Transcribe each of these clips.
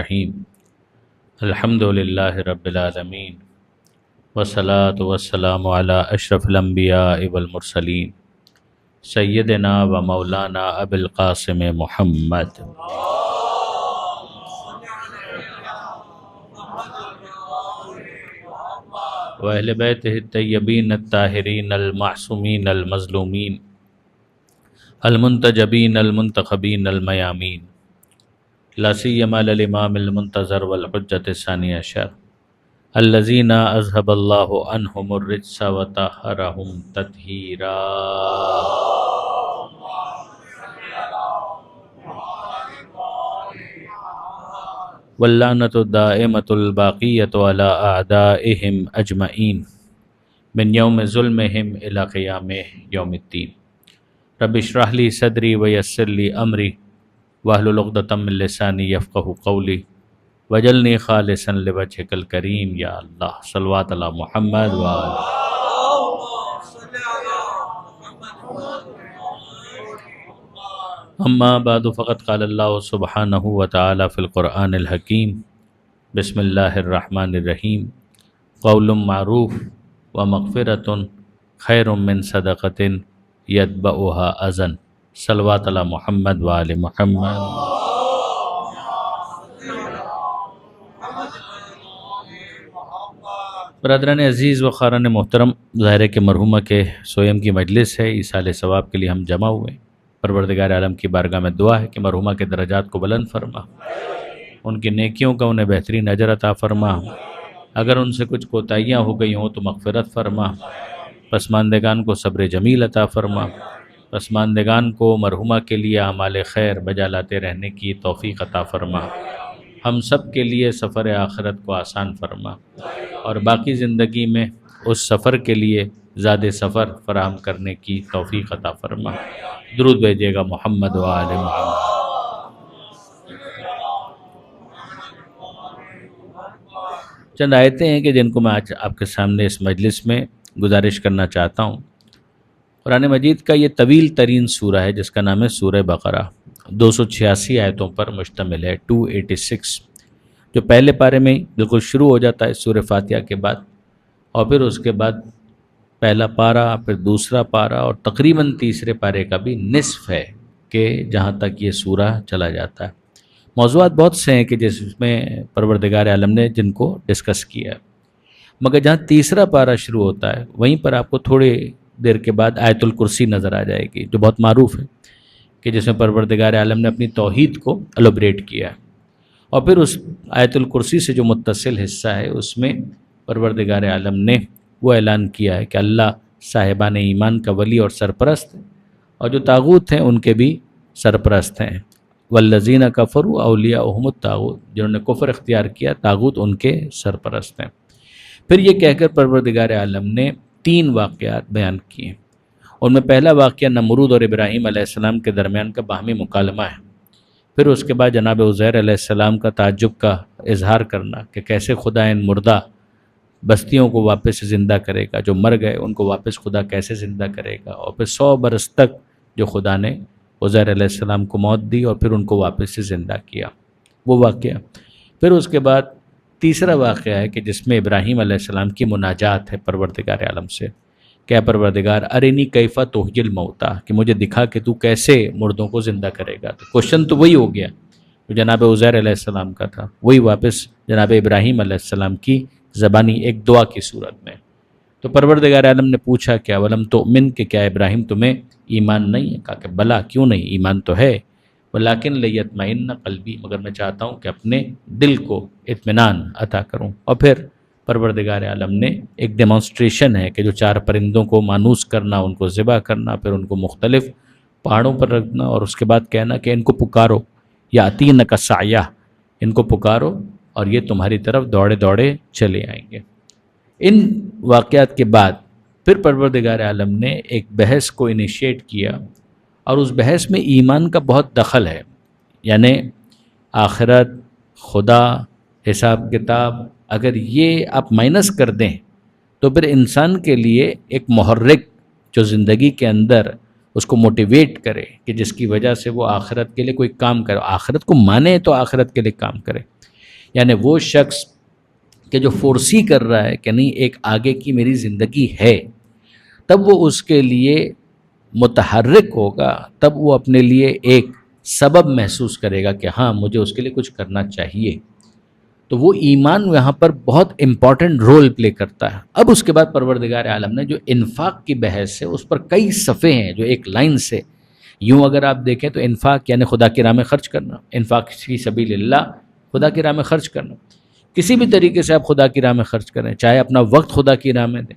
الرحیم الحمد للہ رب العالمین والصلاة والسلام علی اشرف الانبیاء والمرسلین سیدنا و مولانا ابی القاسم محمد و اہل بیتہ الطیبین الطاہرین المعصومین المظلومین المنتجبین المنتخبین المیامین لا سیما الامام المنتظر والحجۃ الثانی عشر الذین اذهب اللہ عنہم الرجس وطہرہم تطہیرا. واللعنۃ الدائمۃ الباقیۃ علی اعدائہم اجمعین من یوم ظلمہم الی قیام یوم الدین. رب اشرح لی صدری ویسر لی امری واحلل عقدۃ من لسانی یفقہوا قولی وجعلنی خالصا لوجہک الکریم. یا اللہ صلوات علی محمد اما بعد فقد قال اللہ سبحانہ وتعالی فی القرآن الحکیم بسم اللہ الرحمن الرحیم قول معروف ومغفرۃ خیر من صدقۃ یتبعها اذى. صلوات علی محمد وآل محمد. برادران عزیز و خاران محترم، ظاہر ہے کہ مرحومہ کے سوئم کی مجلس ہے، ایصال ثواب کے لیے ہم جمع ہوئے. پروردگار عالم کی بارگاہ میں دعا ہے کہ مرحومہ کے درجات کو بلند فرما، ان کی نیکیوں کا انہیں بہترین اجر عطا فرما. اگر ان سے کچھ کوتاہیاں ہو گئی ہوں تو مغفرت فرما. پسماندگان کو صبر جمیل عطا فرما. پسماندگان کو مرحومہ کے لیے اعمال خیر بجا لاتے رہنے کی توفیق عطا فرما. ہم سب کے لیے سفر آخرت کو آسان فرما اور باقی زندگی میں اس سفر کے لیے زاد سفر فراہم کرنے کی توفیق عطا فرما. درود بھیجیے گا محمد و آل محمد. چند آیتیں ہیں کہ جن کو میں آج آپ کے سامنے اس مجلس میں گزارش کرنا چاہتا ہوں. قرآن مجید کا یہ طویل ترین سورہ ہے جس کا نام ہے سورہ بقرہ. 286 آیتوں پر مشتمل ہے. 286 جو پہلے پارے میں بالکل شروع ہو جاتا ہے سورہ فاتحہ کے بعد، اور پھر اس کے بعد پہلا پارہ، پھر دوسرا پارہ، اور تقریباً تیسرے پارے کا بھی نصف ہے کہ جہاں تک یہ سورہ چلا جاتا ہے. موضوعات بہت سے ہیں کہ جس میں پروردگار عالم نے جن کو ڈسکس کیا ہے، مگر جہاں تیسرا پارہ شروع ہوتا ہے وہیں پر آپ کو تھوڑے دیر کے بعد آیت الکرسی نظر آ جائے گی، جو بہت معروف ہے کہ جس میں پروردگار عالم نے اپنی توحید کو البریٹ کیا ہے. اور پھر اس آیت الکرسی سے جو متصل حصہ ہے اس میں پروردگار عالم نے وہ اعلان کیا ہے کہ اللہ صاحبان ایمان کا ولی اور سرپرست ہے، اور جو طاغوت ہیں ان کے بھی سرپرست ہیں. والذین کفروا اولیاؤہم الطاغوت، جنہوں نے کفر اختیار کیا طاغوت ان کے سرپرست ہیں. پھر یہ کہہ کر پروردگار عالم نے 3 واقعات بیان کیے. ان میں پہلا واقعہ نمرود اور ابراہیم علیہ السلام کے درمیان کا باہمی مکالمہ ہے. پھر اس کے بعد جناب عزیر علیہ السلام کا تعجب کا اظہار کرنا کہ کیسے خدا ان مردہ بستیوں کو واپس زندہ کرے گا، جو مر گئے ان کو واپس خدا کیسے زندہ کرے گا. اور پھر 100 برس تک جو خدا نے عزیر علیہ السلام کو موت دی اور پھر ان کو واپس سے زندہ کیا، وہ واقعہ. پھر اس کے بعد تیسرا واقعہ ہے کہ جس میں ابراہیم علیہ السلام کی مناجات ہے پروردگار عالم سے کہ اے پروردگار ارنی کیفا تحیی الموتیٰ، کہ مجھے دکھا کہ تو کیسے مردوں کو زندہ کرے گا. تو کوشچن تو وہی ہو گیا جو جناب عزیر علیہ السلام کا تھا، وہی واپس جناب ابراہیم علیہ السلام کی زبانی ایک دعا کی صورت میں. تو پروردگار عالم نے پوچھا کہ اولم تؤمن، کہ کیا ابراہیم تمہیں ایمان نہیں ہے؟ کہا کہ بلا، کیوں نہیں، ایمان تو ہے. ولیکن لیطمئن قلبی، مگر میں چاہتا ہوں کہ اپنے دل کو اطمینان عطا کروں. اور پھر پروردگار عالم نے ایک ڈیمانسٹریشن ہے کہ جو 4 پرندوں کو مانوس کرنا، ان کو ذبح کرنا، پھر ان کو مختلف پہاڑوں پر رکھنا، اور اس کے بعد کہنا کہ ان کو پکارو یاتینک سعیہ، ان کو پکارو اور یہ تمہاری طرف دوڑے دوڑے چلے آئیں گے. ان واقعات کے بعد پھر پروردگار عالم نے ایک بحث کو انیشیٹ کیا، اور اس بحث میں ایمان کا بہت دخل ہے. یعنی آخرت، خدا، حساب کتاب، اگر یہ آپ مائنس کر دیں تو پھر انسان کے لیے ایک محرک جو زندگی کے اندر اس کو موٹیویٹ کرے کہ جس کی وجہ سے وہ آخرت کے لیے کوئی کام کرے، آخرت کو مانے تو آخرت کے لیے کام کرے. یعنی وہ شخص کہ جو فورسی کر رہا ہے کہ نہیں ایک آگے کی میری زندگی ہے، تب وہ اس کے لیے متحرک ہوگا، تب وہ اپنے لیے ایک سبب محسوس کرے گا کہ ہاں مجھے اس کے لیے کچھ کرنا چاہیے۔ تو وہ ایمان یہاں پر بہت امپورٹنٹ رول پلے کرتا ہے۔ اب اس کے بعد پروردگار عالم نے جو انفاق کی بحث ہے اس پر کئی صفحے ہیں جو ایک لائن سے، یوں اگر آپ دیکھیں تو انفاق یعنی خدا کی راہ میں خرچ کرنا، انفاق فی سبیل اللہ، خدا کی راہ میں خرچ کرنا۔ کسی بھی طریقے سے آپ خدا کی راہ میں خرچ کریں، چاہے اپنا وقت خدا کی راہ میں دیں،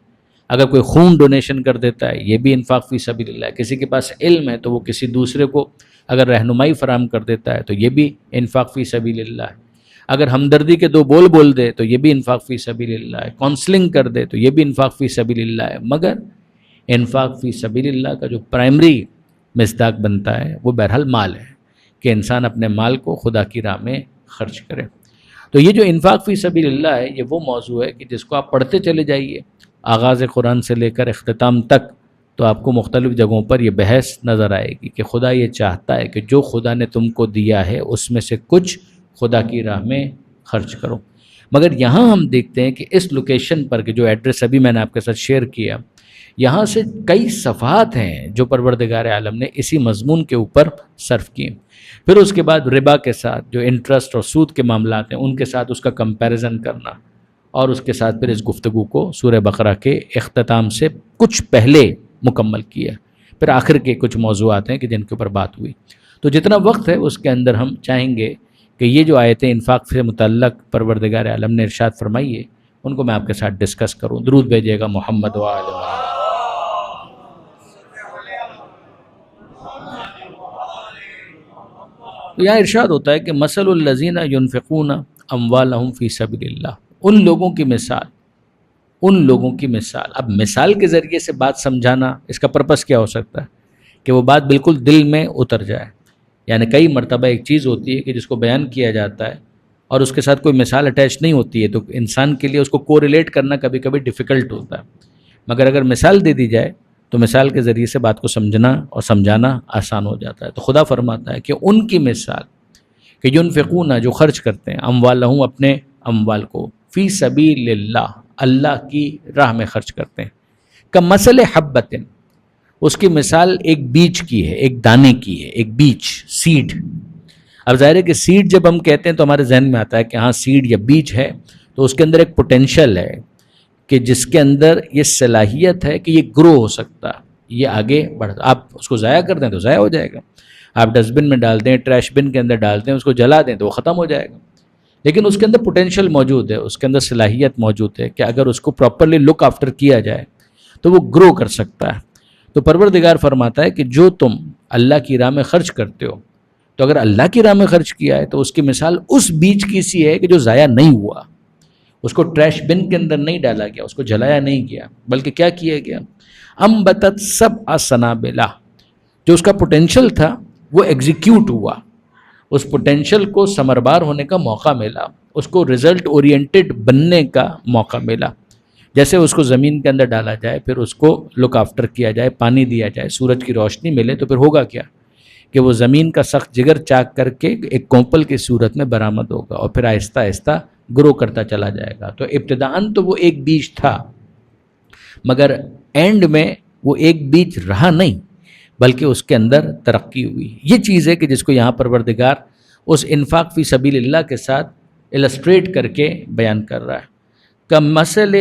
اگر کوئی خون ڈونیشن کر دیتا ہے یہ بھی انفاق فی سبیل اللہ ہے، کسی کے پاس علم ہے تو وہ کسی دوسرے کو اگر رہنمائی فراہم کر دیتا ہے تو یہ بھی انفاق فی سبیل اللہ ہے، اگر ہمدردی کے دو بول دے تو یہ بھی انفاق فی سبیل اللہ ہے، کونسلنگ کر دے تو یہ بھی انفاق فی سبیل اللہ ہے۔ مگر انفاق فی سبیل اللہ کا جو پرائمری مصداق بنتا ہے وہ بہرحال مال ہے، کہ انسان اپنے مال کو خدا کی راہ میں خرچ کرے۔ تو یہ جو انفاق فی سبیل اللہ ہے یہ وہ موضوع ہے کہ جس کو آپ پڑھتے چلے جائیے آغاز قرآن سے لے کر اختتام تک، تو آپ کو مختلف جگہوں پر یہ بحث نظر آئے گی کہ خدا یہ چاہتا ہے کہ جو خدا نے تم کو دیا ہے اس میں سے کچھ خدا کی راہ میں خرچ کرو۔ مگر یہاں ہم دیکھتے ہیں کہ اس لوکیشن پر کہ جو ایڈریس ابھی میں نے آپ کے ساتھ شیئر کیا، یہاں سے کئی صفحات ہیں جو پروردگار عالم نے اسی مضمون کے اوپر صرف کیے۔ پھر اس کے بعد ربا کے ساتھ جو انٹرسٹ اور سود کے معاملات ہیں ان کے ساتھ اس کا کمپیریزن کرنا، اور اس کے ساتھ پھر اس گفتگو کو سورہ بقرہ کے اختتام سے کچھ پہلے مکمل کیا۔ پھر آخر کے کچھ موضوعات ہیں کہ جن کے اوپر بات ہوئی۔ تو جتنا وقت ہے اس کے اندر ہم چاہیں گے کہ یہ جو آیتیں انفاق سے متعلق پروردگار عالم نے ارشاد فرمائی ہے ان کو میں آپ کے ساتھ ڈسکس کروں۔ درود بھیجیے گا محمد و آل محمد۔ تو یہاں ارشاد ہوتا ہے کہ مثل الذین ینفقون اموالہم فی سبیل اللہ، ان لوگوں کی مثال، اب مثال کے ذریعے سے بات سمجھانا اس کا پرپس کیا ہو سکتا ہے کہ وہ بات بالکل دل میں اتر جائے۔ یعنی کئی مرتبہ ایک چیز ہوتی ہے کہ جس کو بیان کیا جاتا ہے اور اس کے ساتھ کوئی مثال اٹیچ نہیں ہوتی ہے تو انسان کے لیے اس کو کوریلیٹ کرنا کبھی کبھی ڈیفیکلٹ ہوتا ہے، مگر اگر مثال دے دی جائے تو مثال کے ذریعے سے بات کو سمجھنا اور سمجھانا آسان ہو جاتا ہے۔ تو خدا فرماتا ہے کہ ان کی مثال کہ ینفقون، جو خرچ کرتے ہیں، اموالہم، اپنے اموال کو، فی سبیل اللہ، اللہ کی راہ میں خرچ کرتے ہیں، کمثل حبۃ، اس کی مثال ایک بیج کی ہے، ایک دانے کی ہے، ایک بیج، سیڈ۔ اب ظاہر ہے کہ سیڈ جب ہم کہتے ہیں تو ہمارے ذہن میں آتا ہے کہ ہاں سیڈ یا بیج ہے تو اس کے اندر ایک پوٹینشل ہے کہ جس کے اندر یہ صلاحیت ہے کہ یہ گرو ہو سکتا ہے، یہ آگے بڑھتا۔ آپ اس کو ضائع کر دیں تو ضائع ہو جائے گا، آپ ڈسٹ بن میں ڈال دیں، ٹریش بن کے اندر ڈال دیں، اس کو جلا دیں تو وہ ختم ہو جائے گا۔ لیکن اس کے اندر پوٹینشیل موجود ہے، اس کے اندر صلاحیت موجود ہے کہ اگر اس کو پراپرلی لک آفٹر کیا جائے تو وہ گرو کر سکتا ہے۔ تو پروردگار فرماتا ہے کہ جو تم اللہ کی راہ میں خرچ کرتے ہو، تو اگر اللہ کی راہ میں خرچ کیا ہے تو اس کی مثال اس بیج کی سی ہے کہ جو ضائع نہیں ہوا، اس کو ٹریش بن کے اندر نہیں ڈالا گیا، اس کو جلایا نہیں گیا، بلکہ کیا کیا گیا، انبتت سبع سنابلہ، جو اس کا پوٹینشیل تھا وہ ایگزیکیوٹ ہوا، اس پوٹینشیل کو ثمربار ہونے کا موقع ملا، اس کو رزلٹ اورینٹڈ بننے کا موقع ملا۔ جیسے اس کو زمین کے اندر ڈالا جائے، پھر اس کو لک آفٹر کیا جائے، پانی دیا جائے، سورج کی روشنی ملے، تو پھر ہوگا کیا کہ وہ زمین کا سخت جگر چاک کر کے ایک کومپل کی صورت میں برآمد ہوگا، اور پھر آہستہ آہستہ گرو کرتا چلا جائے گا۔ تو ابتداءً تو وہ ایک بیج تھا، مگر اینڈ میں وہ ایک بیج رہا نہیں، بلکہ اس کے اندر ترقی ہوئی۔ یہ چیز ہے کہ جس کو یہاں پروردگار اس انفاق فی سبیل اللہ کے ساتھ السٹریٹ کر کے بیان کر رہا ہے۔ کمثل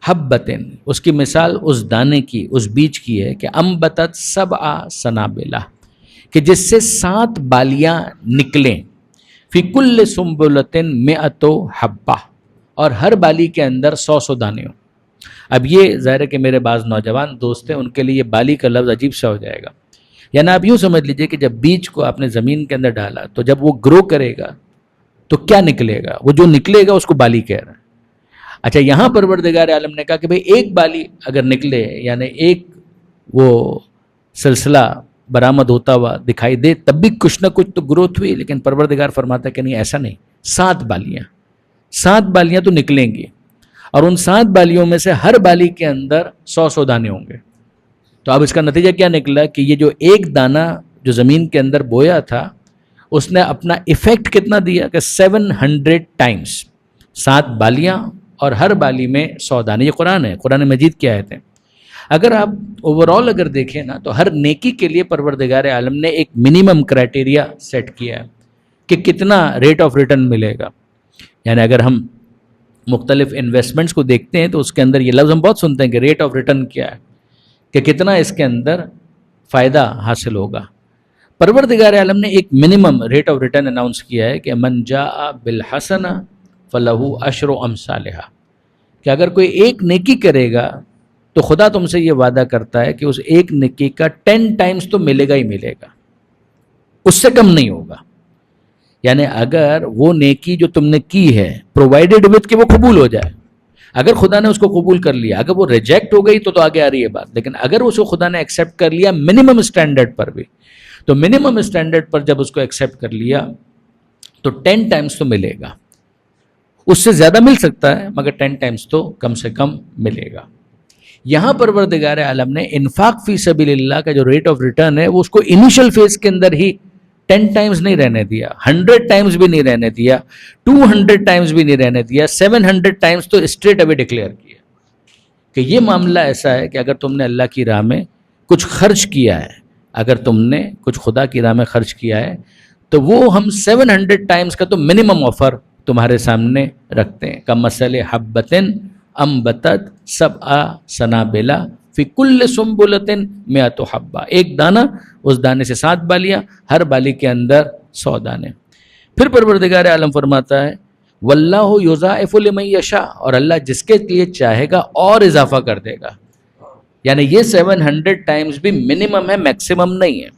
حبۃ، اس کی مثال اس دانے کی، اس بیج کی ہے کہ انبتت سبع سنابلہ، کہ جس سے 7 بالیاں نکلیں، فی کل سنبلۃ مئۃ حبہ، اور ہر بالی کے اندر 100 دانے ہوں۔ اب یہ ظاہر ہے کہ میرے بعض نوجوان دوست ہیں، ان کے لیے یہ بالی کا لفظ عجیب سا ہو جائے گا، یعنی آپ یوں سمجھ لیجئے کہ جب بیج کو آپ نے زمین کے اندر ڈالا تو جب وہ گرو کرے گا تو کیا نکلے گا، وہ جو نکلے گا اس کو بالی کہہ رہا ہے۔ اچھا، یہاں پروردگار عالم نے کہا کہ بھئی ایک بالی اگر نکلے، یعنی ایک وہ سلسلہ برآمد ہوتا ہوا دکھائی دے، تب بھی کچھ نہ کچھ تو گروتھ ہوئی، لیکن پروردگار فرماتا ہے کہ نہیں، ایسا نہیں، 7 بالیاں تو نکلیں گی، اور ان 7 بالیوں میں سے ہر بالی کے اندر 100 دانے ہوں گے۔ تو اب اس کا نتیجہ کیا نکلا کہ یہ جو ایک دانہ جو زمین کے اندر بویا تھا، اس نے اپنا ایفیکٹ کتنا دیا کہ 700 ٹائمز، 7 بالیاں اور ہر بالی میں 100 دانے. یہ قرآن ہے، قرآن مجید کی آیت ہے. اگر آپ اوورال اگر دیکھیں نا تو ہر نیکی کے لیے پروردگار عالم نے ایک منیمم کرائٹیریا سیٹ کیا ہے کہ کتنا ریٹ آف ریٹرن ملے گا. یعنی اگر ہم مختلف انویسٹمنٹس کو دیکھتے ہیں تو اس کے اندر یہ لفظ ہم بہت سنتے ہیں کہ ریٹ آف ریٹرن کیا ہے، کہ کتنا اس کے اندر فائدہ حاصل ہوگا. پروردگار عالم نے ایک minimum rate of return announce کیا ہے کہ من جاء بالحسنہ فلہ عشر امثالہا، کہ اگر کوئی ایک نیکی کرے گا تو خدا تم سے یہ وعدہ کرتا ہے کہ اس ایک نیکی کا 10 ٹائمز تو ملے گا ہی ملے گا، اس سے کم نہیں ہوگا. یعنی اگر وہ نیکی جو تم نے کی ہے پرووائڈیڈ وتھ کہ وہ قبول ہو جائے، اگر خدا نے اس کو قبول کر لیا، اگر وہ ریجیکٹ ہو گئی تو آگے آ رہی ہے بات، لیکن اگر اس کو خدا نے ایکسیپٹ کر لیا منیمم اسٹینڈرڈ پر بھی، تو منیمم اسٹینڈرڈ پر جب اس کو ایکسیپٹ کر لیا تو 10 ٹائمز تو ملے گا. اس سے زیادہ مل سکتا ہے مگر 10 ٹائمز تو کم سے کم ملے گا. یہاں پروردگار عالم نے انفاق فی سبیل اللہ کا جو ریٹ آف ریٹرن ہے وہ اس کو انیشل فیز کے اندر ہی 10 ٹائمز نہیں رہنے دیا، 100 ٹائمز بھی نہیں رہنے دیا، 200 ٹائمز بھی نہیں رہنے دیا، 700 ٹائمز تو اسٹریٹ اوے ڈکلیئر کیا کہ یہ معاملہ ایسا ہے کہ اگر تم نے اللہ کی راہ میں کچھ خرچ کیا ہے، اگر تم نے کچھ خدا کی راہ میں خرچ کیا ہے تو وہ ہم 700 ٹائمز کا تو منیمم آفر تمہارے سامنے رکھتے ہیں. کمثل حبۃ انبتت سبع سنابل فی کل سنبلۃ مئۃ حبہ، ایک دانہ اس دانے سے 7 بالیاں، ہر بالی کے اندر 100 دانے. پھر پروردگار عالم فرماتا ہے واللہ یضاعف لمن یشاء، اور اللہ جس کے لیے چاہے گا اور اضافہ کر دے گا. یعنی یہ 700 ٹائمز بھی منیمم ہے، میکسیمم نہیں ہے.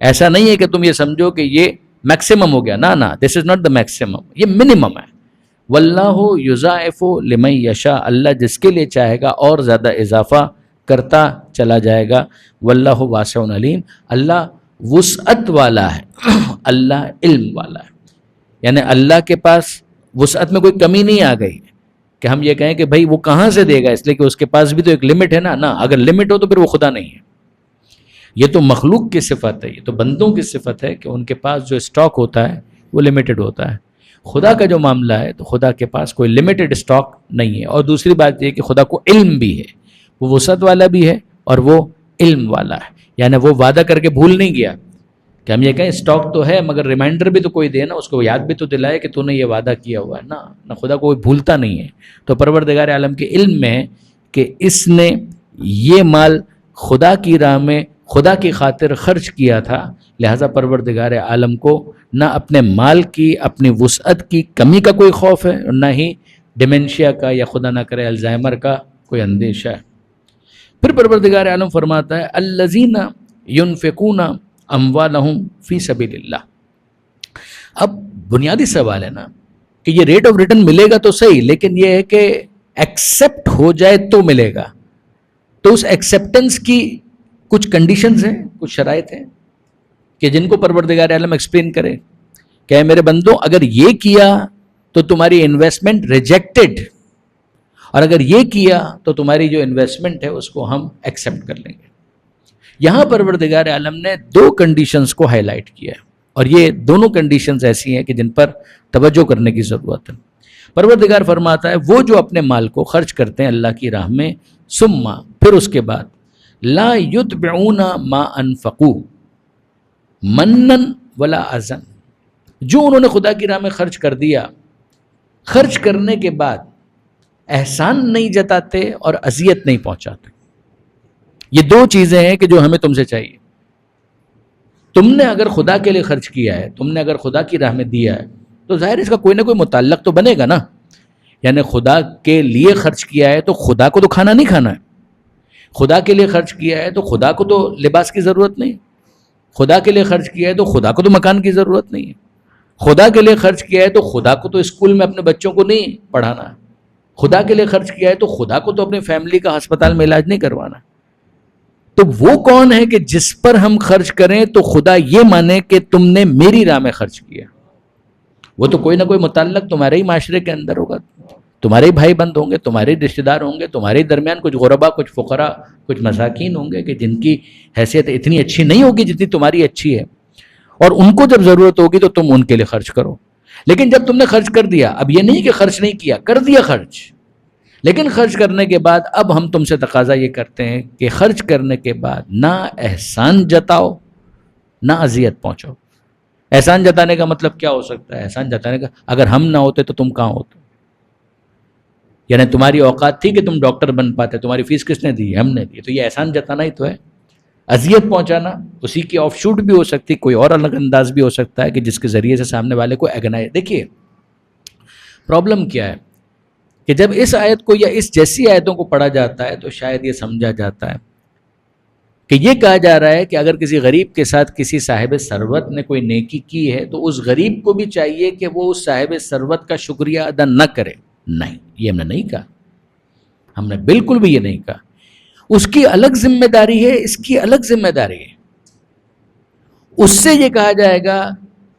ایسا نہیں ہے کہ تم یہ سمجھو کہ یہ میکسیمم ہو گیا، نا دس از ناٹ دا میکسیمم، یہ منیمم ہے. واللہ یضاعف لمن یشاء، اللہ جس کے لیے چاہے گا اور زیادہ اضافہ کرتا چلا جائے گا. واللہ واسع علیم، اللہ وسعت والا ہے، اللہ علم والا ہے. یعنی اللہ کے پاس وسعت میں کوئی کمی نہیں آ گئی کہ ہم یہ کہیں کہ بھائی وہ کہاں سے دے گا، اس لیے کہ اس کے پاس بھی تو ایک لمٹ ہے نا. اگر لمٹ ہو تو پھر وہ خدا نہیں ہے. یہ تو مخلوق کی صفت ہے، یہ تو بندوں کی صفت ہے کہ ان کے پاس جو اسٹاک ہوتا ہے وہ لمیٹڈ ہوتا ہے. خدا کا جو معاملہ ہے تو خدا کے پاس کوئی لمیٹڈ اسٹاک نہیں ہے. اور دوسری بات یہ کہ خدا کو علم بھی ہے، وہ وسعت والا بھی ہے اور وہ علم والا ہے. یعنی وہ وعدہ کر کے بھول نہیں گیا کہ ہم یہ کہیں اسٹاک تو ہے مگر ریمائنڈر بھی تو کوئی دے نا، اس کو یاد بھی تو دلائے کہ تو نے یہ وعدہ کیا ہوا ہے نا. خدا کوئی بھولتا نہیں ہے. تو پروردگار عالم کے علم میں ہے کہ اس نے یہ مال خدا کی راہ میں خدا کی خاطر خرچ کیا تھا، لہٰذا پروردگار عالم کو نہ اپنے مال کی، اپنی وسعت کی کمی کا کوئی خوف ہے، نہ ہی ڈیمنشیا کا یا خدا نہ کرے الزائمر کا کوئی اندیشہ ہے. پھر پروردگار عالم فرماتا ہے الذین ينفقون اموالہم فی سبیل اللہ. اب بنیادی سوال ہے نا کہ یہ ریٹ آف ریٹرن ملے گا تو صحیح، لیکن یہ ہے کہ ایکسیپٹ ہو جائے تو ملے گا. تو اس ایکسیپٹنس کی کچھ کنڈیشنز ہیں، کچھ شرائط ہیں کہ جن کو پروردگار عالم ایکسپلین کرے کہ اے میرے بندوں اگر یہ کیا تو تمہاری انویسٹمنٹ ریجیکٹڈ، اور اگر یہ کیا تو تمہاری جو انویسٹمنٹ ہے اس کو ہم ایکسیپٹ کر لیں گے. یہاں پروردگار عالم نے 2 کنڈیشنز کو ہائی لائٹ کیا ہے، اور یہ دونوں کنڈیشنز ایسی ہیں کہ جن پر توجہ کرنے کی ضرورت ہے. پروردگار فرماتا ہے وہ جو اپنے مال کو خرچ کرتے ہیں اللہ کی راہ میں، ثم پھر اس کے بعد لا یتبعون ما انفقوا منا ولا اذى، جو انہوں نے خدا کی راہ میں خرچ کر دیا، خرچ کرنے کے بعد احسان نہیں جتاتے اور اذیت نہیں پہنچاتے. یہ 2 چیزیں ہیں کہ جو ہمیں تم سے چاہیے. تم نے اگر خدا کے لیے خرچ کیا ہے، تم نے اگر خدا کی راہ میں دیا ہے تو ظاہر اس کا کوئی نہ کوئی متعلق تو بنے گا نا. یعنی خدا کے لیے خرچ کیا ہے تو خدا کو تو کھانا نہیں کھانا ہے. خدا کے لیے خرچ کیا ہے تو خدا کو تو لباس کی ضرورت نہیں. خدا کے لیے خرچ کیا ہے تو خدا کو تو مکان کی ضرورت نہیں ہے. خدا کے لیے خرچ کیا ہے تو خدا کو تو اسکول میں اپنے بچوں کو نہیں پڑھانا ہے. خدا کے لیے خرچ کیا ہے تو خدا کو تو اپنی فیملی کا ہسپتال میں علاج نہیں کروانا. تو وہ کون ہے کہ جس پر ہم خرچ کریں تو خدا یہ مانے کہ تم نے میری راہ میں خرچ کیا؟ وہ تو کوئی نہ کوئی متعلق تمہارے ہی معاشرے کے اندر ہوگا. تمہارے بھائی بند ہوں گے، تمہارے رشتہ دار ہوں گے، تمہارے درمیان کچھ غربا، کچھ فقراء، کچھ مساکین ہوں گے کہ جن کی حیثیت اتنی اچھی نہیں ہوگی جتنی تمہاری اچھی ہے. اور ان کو جب ضرورت ہوگی تو تم ان کے لیے خرچ کرو. لیکن جب تم نے خرچ کر دیا، اب یہ نہیں کہ خرچ نہیں کیا، کر دیا خرچ، لیکن خرچ کرنے کے بعد اب ہم تم سے تقاضا یہ کرتے ہیں کہ خرچ کرنے کے بعد نہ احسان جتاؤ نہ اذیت پہنچاؤ. احسان جتانے کا مطلب کیا ہو سکتا ہے؟ احسان جتانے کا، اگر ہم نہ ہوتے تو تم کہاں ہوتے؟ یعنی تمہاری اوقات تھی کہ تم ڈاکٹر بن پاتے، تمہاری فیس کس نے دی؟ ہم نے دی. تو یہ احسان جتانا ہی تو ہے. اذیت پہنچانا اسی کی آف شوٹ بھی ہو سکتی، کوئی اور الگ انداز بھی ہو سکتا ہے کہ جس کے ذریعے سے سامنے والے کو اگنائے. دیکھیے پرابلم کیا ہے کہ جب اس آیت کو یا اس جیسی آیتوں کو پڑھا جاتا ہے تو شاید یہ سمجھا جاتا ہے کہ یہ کہا جا رہا ہے کہ اگر کسی غریب کے ساتھ کسی صاحب ثروت نے کوئی نیکی کی ہے تو اس غریب کو بھی چاہیے کہ وہ اس صاحب ثروت کا شکریہ ادا نہ کرے. نہیں، یہ ہم نے نہیں کہا، ہم نے بالکل بھی یہ نہیں کہا. اس کی الگ ذمہ داری ہے، اس کی الگ ذمہ داری ہے. اس سے یہ کہا جائے گا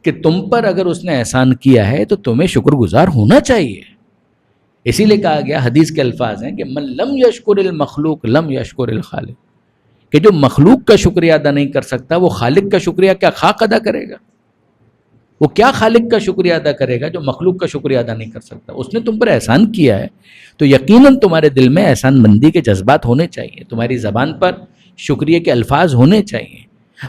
کہ تم پر اگر اس نے احسان کیا ہے تو تمہیں شکر گزار ہونا چاہیے. اسی لیے کہا گیا، حدیث کے الفاظ ہیں کہ من لم یشکر المخلوق لم یشکر الخالق، کہ جو مخلوق کا شکریہ ادا نہیں کر سکتا وہ خالق کا شکریہ کیا خاک ادا کرے گا؟ وہ کیا خالق کا شکریہ ادا کرے گا جو مخلوق کا شکریہ ادا نہیں کر سکتا؟ اس نے تم پر احسان کیا ہے تو یقیناً تمہارے دل میں احسان مندی کے جذبات ہونے چاہیے، تمہاری زبان پر شکریہ کے الفاظ ہونے چاہیے.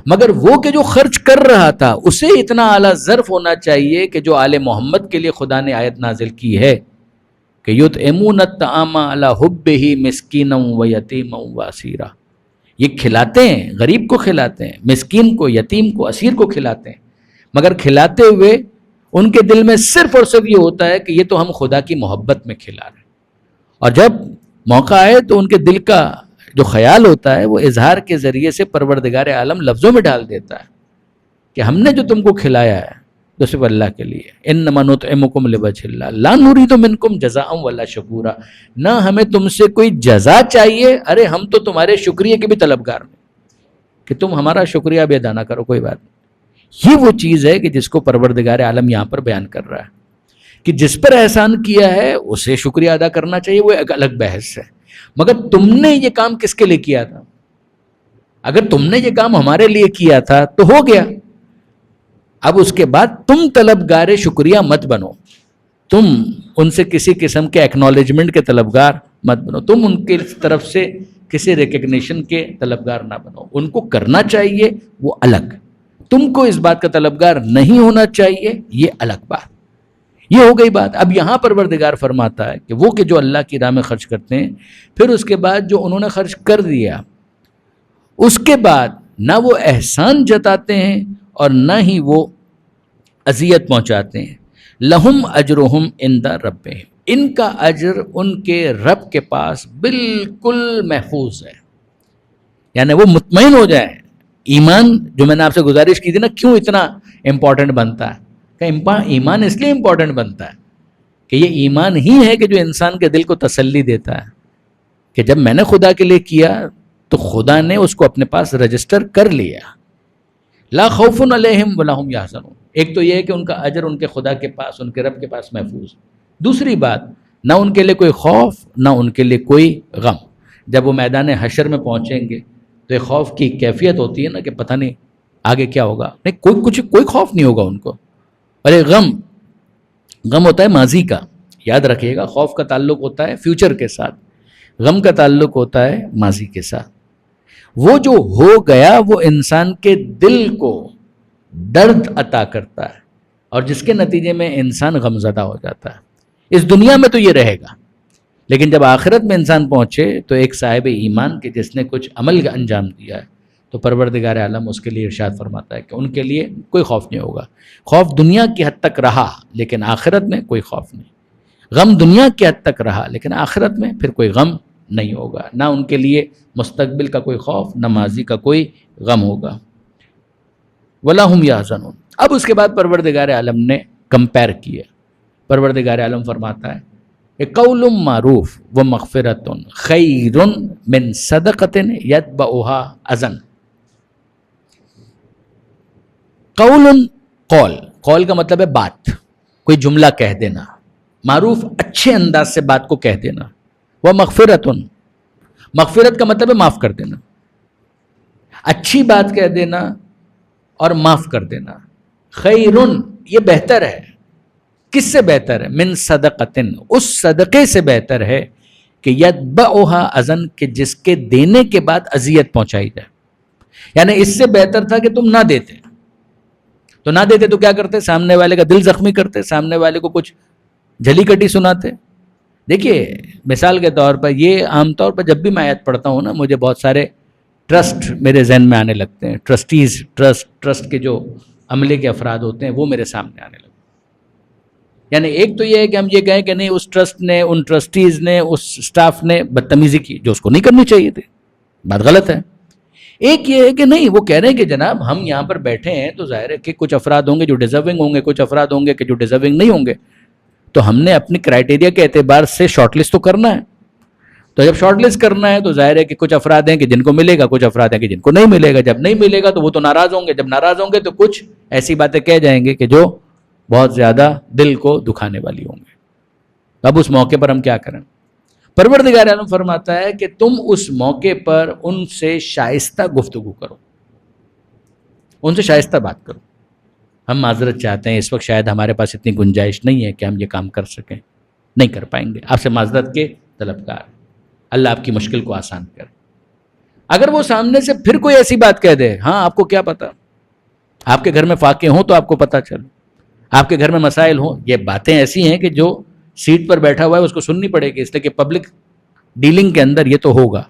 مگر وہ کہ جو خرچ کر رہا تھا اسے اتنا اعلیٰ ظرف ہونا چاہیے کہ جو آل محمد کے لیے خدا نے آیت نازل کی ہے کہ یطعمون الطعام علی حبہ مسکینا و یتیما و اسیرا، یہ کھلاتے ہیں، غریب کو کھلاتے ہیں، مسکین کو، یتیم کو، اسیر کو کھلاتے ہیں، مگر کھلاتے ہوئے ان کے دل میں صرف اور صرف یہ ہوتا ہے کہ یہ تو ہم خدا کی محبت میں کھلا رہے ہیں. اور جب موقع آئے تو ان کے دل کا جو خیال ہوتا ہے وہ اظہار کے ذریعے سے پروردگار عالم لفظوں میں ڈال دیتا ہے کہ ہم نے جو تم کو کھلایا ہے تو صرف اللہ کے لیے. انما نطعمکم لوجہ اللہ لا نرید منکم جزاء ولا شکورا، نہ ہمیں تم سے کوئی جزا چاہیے، ارے ہم تو تمہارے شکریہ کے بھی طلبگار ہیں کہ تم ہمارا شکریہ بھی ادا نہ کرو، کوئی بات نہیں. یہ وہ چیز ہے کہ جس کو پروردگار عالم یہاں پر بیان کر رہا ہے کہ جس پر احسان کیا ہے اسے شکریہ ادا کرنا چاہیے، وہ ایک الگ بحث ہے. مگر تم نے یہ کام کس کے لیے کیا تھا؟ اگر تم نے یہ کام ہمارے لیے کیا تھا تو ہو گیا. اب اس کے بعد تم طلبگار شکریہ مت بنو، تم ان سے کسی قسم کے ایکنالجمنٹ کے طلبگار مت بنو، تم ان کی طرف سے کسی ریکگنیشن کے طلبگار نہ بنو. ان کو کرنا چاہیے وہ الگ، تم کو اس بات کا طلبگار نہیں ہونا چاہیے یہ الگ بات. یہ ہو گئی بات. اب یہاں پروردگار فرماتا ہے کہ وہ کہ جو اللہ کی راہ میں خرچ کرتے ہیں، پھر اس کے بعد جو انہوں نے خرچ کر دیا اس کے بعد نہ وہ احسان جتاتے ہیں اور نہ ہی وہ اذیت پہنچاتے ہیں. لہم اجرہم عند ربہم، ان کا اجر ان کے رب کے پاس بالکل محفوظ ہے. یعنی وہ مطمئن ہو جائیں. ایمان جو میں نے آپ سے گزارش کی تھی نا، کیوں اتنا امپورٹنٹ بنتا ہے؟ کہ ایمان اس لیے امپورٹنٹ بنتا ہے کہ یہ ایمان ہی ہے کہ جو انسان کے دل کو تسلی دیتا ہے کہ جب میں نے خدا کے لیے کیا تو خدا نے اس کو اپنے پاس رجسٹر کر لیا. لا خوف علیہم ولا هم یحزنون. ایک تو یہ ہے کہ ان کا اجر ان کے خدا کے پاس، ان کے رب کے پاس محفوظ. دوسری بات، نہ ان کے لیے کوئی خوف نہ ان کے لیے کوئی غم. جب وہ میدان حشر میں پہنچیں گے تو ایک خوف کی کیفیت ہوتی ہے نا کہ پتہ نہیں آگے کیا ہوگا. نہیں، کوئی خوف نہیں ہوگا ان کو. ارے غم ہوتا ہے ماضی کا، یاد رکھیے گا. خوف کا تعلق ہوتا ہے فیوچر کے ساتھ، غم کا تعلق ہوتا ہے ماضی کے ساتھ. وہ جو ہو گیا وہ انسان کے دل کو درد عطا کرتا ہے اور جس کے نتیجے میں انسان غمزدہ ہو جاتا ہے. اس دنیا میں تو یہ رہے گا، لیکن جب آخرت میں انسان پہنچے تو ایک صاحب ایمان کے جس نے کچھ عمل کا انجام دیا ہے تو پروردگار عالم اس کے لیے ارشاد فرماتا ہے کہ ان کے لیے کوئی خوف نہیں ہوگا. خوف دنیا کی حد تک رہا لیکن آخرت میں کوئی خوف نہیں. غم دنیا کی حد تک رہا لیکن آخرت میں پھر کوئی غم نہیں ہوگا. نہ ان کے لیے مستقبل کا کوئی خوف نہ ماضی کا کوئی غم ہوگا. ولا هم یحزنون. اب اس کے بعد پروردگار عالم نے کمپیر کیا. پروردگار عالم فرماتا ہے قول معروف و مغفرۃ خیر من صدقۃ یتبعها اذى. قول کا مطلب ہے بات، کوئی جملہ کہہ دینا. معروف اچھے انداز سے بات کو کہہ دینا. وہ مغفرت کا مطلب ہے معاف کر دینا. اچھی بات کہہ دینا اور معاف کر دینا. خیرن یہ بہتر ہے. کس سے بہتر ہے؟ من صدقتن، اس صدقے سے بہتر ہے کہ یتبعھا اذن، کہ جس کے دینے کے بعد اذیت پہنچائی جائے. یعنی اس سے بہتر تھا کہ تم نہ دیتے. تو نہ دیتے تو کیا کرتے؟ سامنے والے کا دل زخمی کرتے، سامنے والے کو کچھ جھلی کٹی سناتے. دیکھیے مثال کے طور پر، یہ عام طور پر جب بھی میں آیت پڑھتا ہوں نا، مجھے بہت سارے ٹرسٹ میرے ذہن میں آنے لگتے ہیں. ٹرسٹیز، ٹرسٹ کے جو عملے کے افراد ہوتے ہیں وہ میرے سامنے آنے لگتے ہیں. یعنی ایک تو یہ ہے کہ ہم یہ کہیں کہ نہیں، اس ٹرسٹ نے، ان ٹرسٹیز نے، اس سٹاف نے بدتمیزی کی جو اس کو نہیں کرنی چاہیے تھی، بات غلط ہے. ایک یہ ہے کہ نہیں، وہ کہہ رہے ہیں کہ جناب ہم یہاں پر بیٹھے ہیں تو ظاہر ہے کہ کچھ افراد ہوں گے جو ڈیزرونگ ہوں گے، کچھ افراد ہوں گے کہ جو ڈیزرونگ نہیں ہوں گے، تو ہم نے اپنی کرائٹیریا کے اعتبار سے شارٹ لسٹ تو کرنا ہے. تو جب شارٹ لسٹ کرنا ہے تو ظاہر ہے کہ کچھ افراد ہیں کہ جن کو ملے گا، کچھ افراد ہیں کہ جن کو نہیں ملے گا. جب نہیں ملے گا تو وہ تو ناراض ہوں گے، جب ناراض ہوں گے تو کچھ ایسی باتیں کہہ جائیں گے کہ جو بہت زیادہ دل کو دکھانے والی ہوں گے. اب اس موقع پر ہم کیا کریں؟ پروردگار عالم فرماتا ہے کہ تم اس موقع پر ان سے شائستہ گفتگو کرو، ان سے شائستہ بات کرو. ہم معذرت چاہتے ہیں، اس وقت شاید ہمارے پاس اتنی گنجائش نہیں ہے کہ ہم یہ کام کر سکیں، نہیں کر پائیں گے. آپ سے معذرت کے طلبگار. اللہ آپ کی مشکل کو آسان کرے. اگر وہ سامنے سے پھر کوئی ایسی بات کہہ دے، ہاں آپ کو کیا پتا، آپ کے گھر میں فاقے ہوں تو آپ کو پتا چلے، آپ کے گھر میں مسائل ہوں. یہ باتیں ایسی ہیں کہ جو سیٹ پر بیٹھا ہوا ہے اس کو سننی پڑے گی، اس لیے کہ پبلک ڈیلنگ کے اندر یہ تو ہوگا.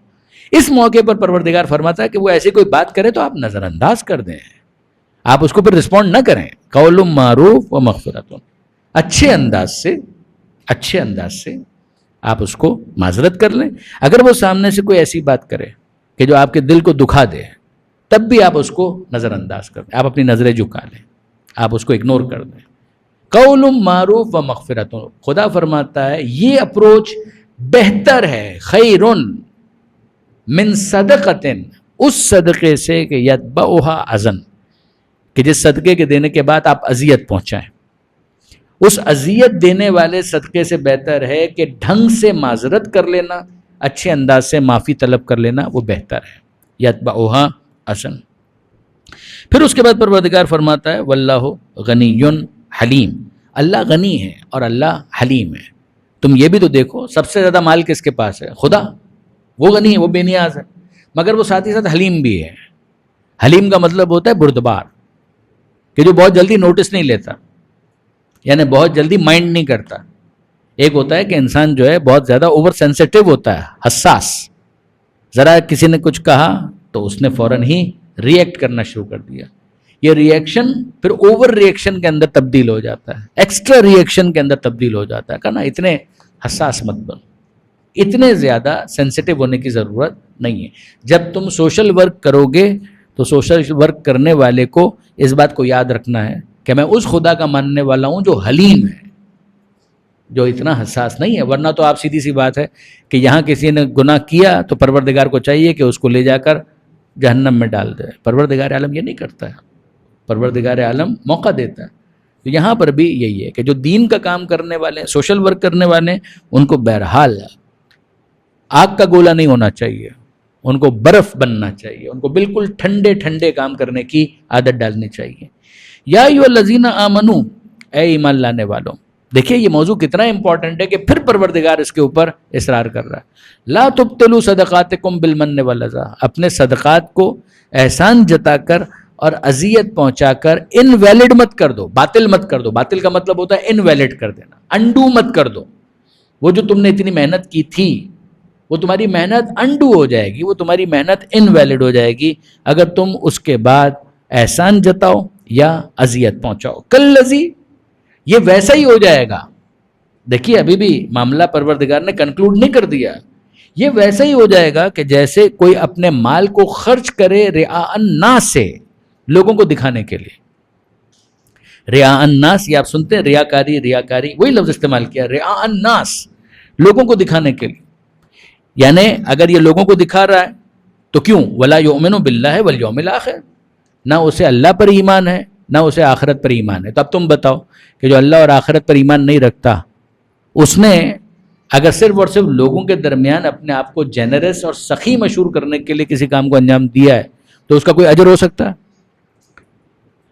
اس موقع پر پروردگار فرماتا ہے کہ وہ ایسی کوئی بات کرے تو آپ نظر انداز کر دیں، آپ اس کو پھر رسپونڈ نہ کریں. قول معروف و مغفرۃ، اچھے انداز سے آپ اس کو معذرت کر لیں. اگر وہ سامنے سے کوئی ایسی بات کرے کہ جو آپ کے دل کو دکھا دے، تب بھی آپ اس کو نظر انداز کر دیں، آپ اپنی نظریں جھکا لیں، آپ اس کو اگنور کر دیں. قول معروف و مغفرۃ، خدا فرماتا ہے یہ اپروچ بہتر ہے، خیرن من صدقۃ، اس صدقے سے کہ یتبعھا اذن، کہ جس صدقے کے دینے کے بعد آپ اذیت پہنچائیں. اس اذیت دینے والے صدقے سے بہتر ہے کہ ڈھنگ سے معذرت کر لینا، اچھے انداز سے معافی طلب کر لینا، وہ بہتر ہے. یتبعھا اذن. پھر اس کے بعد پروردگار فرماتا ہے واللہ غنی حلیم، اللہ غنی ہے اور اللہ حلیم ہے. تم یہ بھی تو دیکھو، سب سے زیادہ مال کس کے پاس ہے؟ خدا. وہ غنی ہے، وہ بے نیاز ہے، مگر وہ ساتھ ہی ساتھ حلیم بھی ہے. حلیم کا مطلب ہوتا ہے بردبار، کہ جو بہت جلدی نوٹس نہیں لیتا، یعنی بہت جلدی مائنڈ نہیں کرتا. ایک ہوتا ہے کہ انسان جو ہے بہت زیادہ اوور سینسیٹیو ہوتا ہے، حساس. ذرا کسی نے کچھ کہا تو اس نے فوراً ہی ری ایکٹ کرنا شروع کر دیا. یہ ری ایکشن پھر اوور ری ایکشن کے اندر تبدیل ہو جاتا ہے، ایکسٹرا ری ایکشن کے اندر تبدیل ہو جاتا ہے. کہنا اتنے حساس مت بن، اتنے زیادہ سینسیٹیو ہونے کی ضرورت نہیں ہے. جب تم سوشل ورک کرو گے تو سوشل ورک کرنے والے کو اس بات کو یاد رکھنا ہے کہ میں اس خدا کا ماننے والا ہوں جو حلیم ہے، جو اتنا حساس نہیں ہے. ورنہ تو آپ سیدھی سی بات ہے کہ یہاں کسی نے گناہ کیا تو پروردگار کو چاہیے کہ اس کو لے جا کر جہنم میں ڈال دے. پروردگار عالم یہ نہیں کرتا ہے، پروردگار عالم موقع دیتا ہے. تو یہاں پر بھی یہی ہے کہ جو دین کا کام کرنے والے ہیں، سوشل ورک کرنے والے ہیں، ان کو بہرحال آگ کا گولا نہیں ہونا چاہیے، ان کو برف بننا چاہیے، ان کو بالکل ٹھنڈے ٹھنڈے کام کرنے کی عادت ڈالنی چاہیے. یا ایھا الذین آمنو، اے ایمان لانے والوں. دیکھیے یہ موضوع کتنا امپورٹنٹ ہے کہ پھر پروردگار اس کے اوپر اصرار کر رہا ہے. لا تبطلوا صدقاتکم بالمن والاذی، اپنے صدقات کو احسان جتا کر اور اذیت پہنچا کر انویلڈ مت کر دو، باطل مت کر دو. باطل کا مطلب ہوتا ہے انویلڈ کر دینا، انڈو مت کر دو. وہ جو تم نے اتنی محنت کی تھی وہ تمہاری محنت انڈو ہو جائے گی، وہ تمہاری محنت انویلڈ ہو جائے گی اگر تم اس کے بعد احسان جتاؤ یا اذیت پہنچاؤ. کالذی، یہ ویسا ہی ہو جائے گا. دیکھیے ابھی بھی معاملہ پروردگار نے کنکلوڈ نہیں کر دیا. یہ ویسا ہی ہو جائے گا کہ جیسے کوئی اپنے مال کو خرچ کرے رعاء الناس سے، لوگوں کو دکھانے کے لیے. رعاء الناس، یہ آپ سنتے ہیں ریاکاری، وہی لفظ استعمال کیا، رعاء الناس، لوگوں کو دکھانے کے لیے. یعنی اگر یہ لوگوں کو دکھا رہا ہے تو کیوں؟ ولا یؤمن باللہ والیوم الاخر، نہ اسے اللہ پر ایمان ہے نہ اسے آخرت پر ایمان ہے. تو اب تم بتاؤ کہ جو اللہ اور آخرت پر ایمان نہیں رکھتا، اس نے اگر صرف اور صرف لوگوں کے درمیان اپنے آپ کو جینرس اور سخی مشہور کرنے کے لیے کسی کام کو انجام دیا ہے تو اس کا کوئی اجر ہو سکتا ہے؟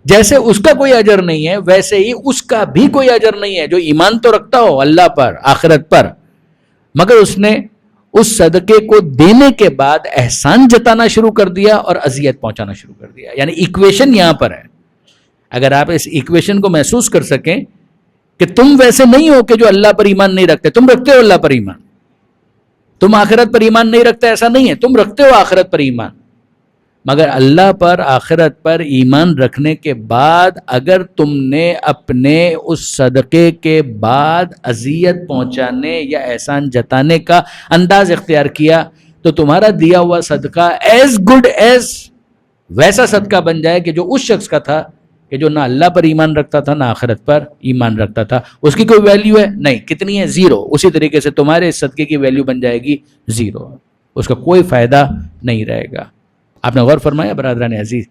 جیسے اس کا کوئی اجر نہیں ہے ویسے ہی اس کا بھی کوئی اجر نہیں ہے جو ایمان تو رکھتا ہو اللہ پر آخرت پر، مگر اس نے اس صدقے کو دینے کے بعد احسان جتانا شروع کر دیا اور اذیت پہنچانا شروع کر دیا. یعنی ایکویشن یہاں پر ہے. اگر آپ اس ایکویشن کو محسوس کر سکیں کہ تم ویسے نہیں ہو کہ جو اللہ پر ایمان نہیں رکھتے، تم رکھتے ہو اللہ پر ایمان. تم آخرت پر ایمان نہیں رکھتے ایسا نہیں ہے، تم رکھتے ہو آخرت پر ایمان، مگر اللہ پر آخرت پر ایمان رکھنے کے بعد اگر تم نے اپنے اس صدقے کے بعد اذیت پہنچانے یا احسان جتانے کا انداز اختیار کیا تو تمہارا دیا ہوا صدقہ ایز گڈ ایز ویسا صدقہ بن جائے کہ جو اس شخص کا تھا کہ جو نہ اللہ پر ایمان رکھتا تھا نہ آخرت پر ایمان رکھتا تھا. اس کی کوئی ویلیو ہے نہیں، کتنی ہے؟ زیرو. اسی طریقے سے تمہارے اس صدقے کی ویلیو بن جائے گی زیرو، اس کا کوئی فائدہ نہیں رہے گا. آپ نے غور فرمایا برادران عزیز،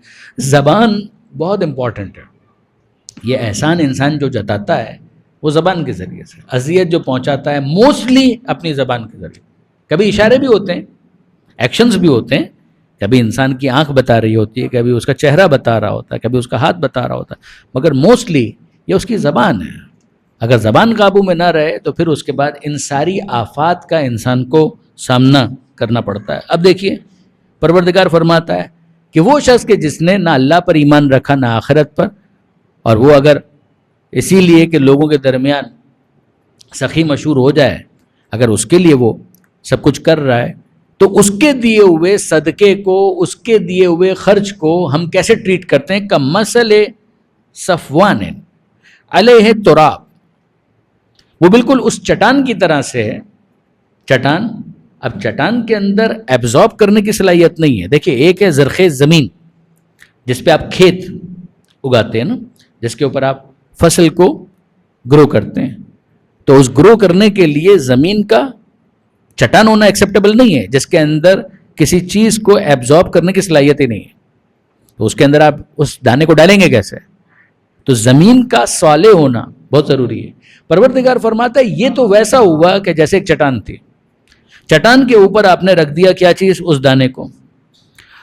زبان بہت امپورٹنٹ ہے. یہ احسان انسان جو جتاتا ہے وہ زبان کے ذریعے سے، اذیت جو پہنچاتا ہے موسٹلی اپنی زبان کے ذریعے. کبھی اشارے بھی ہوتے ہیں، ایکشنز بھی ہوتے ہیں، کبھی انسان کی آنکھ بتا رہی ہوتی ہے، کبھی اس کا چہرہ بتا رہا ہوتا ہے، کبھی اس کا ہاتھ بتا رہا ہوتا ہے، مگر موسٹلی یہ اس کی زبان ہے. اگر زبان قابو میں نہ رہے تو پھر اس کے بعد ان ساری آفات کا انسان کو سامنا کرنا پڑتا ہے. اب دیکھیے پروردگار فرماتا ہے کہ وہ شخص کہ جس نے نہ اللہ پر ایمان رکھا نہ آخرت پر، اور وہ اگر اسی لیے کہ لوگوں کے درمیان سخی مشہور ہو جائے، اگر اس کے لیے وہ سب کچھ کر رہا ہے تو اس کے دیے ہوئے صدقے کو، اس کے دیے ہوئے خرچ کو ہم کیسے ٹریٹ کرتے ہیں؟ کمثل صفوان علیہ تراب، وہ بالکل اس چٹان کی طرح سے ہے. چٹان، اب چٹان کے اندر ایبزارب کرنے کی صلاحیت نہیں ہے. دیکھیں ایک ہے زرخیز زمین جس پہ آپ کھیت اگاتے ہیں نا، جس کے اوپر آپ فصل کو گرو کرتے ہیں، تو اس گرو کرنے کے لیے زمین کا چٹان ہونا ایکسیپٹیبل نہیں ہے جس کے اندر کسی چیز کو ایبزارب کرنے کی صلاحیت ہی نہیں ہے. تو اس کے اندر آپ اس دانے کو ڈالیں گے کیسے؟ تو زمین کا صالح ہونا بہت ضروری ہے. پروردگار فرماتا ہے یہ تو ویسا ہوا کہ جیسے ایک چٹان تھی، چٹان کے اوپر آپ نے رکھ دیا کیا چیز؟ اس دانے کو.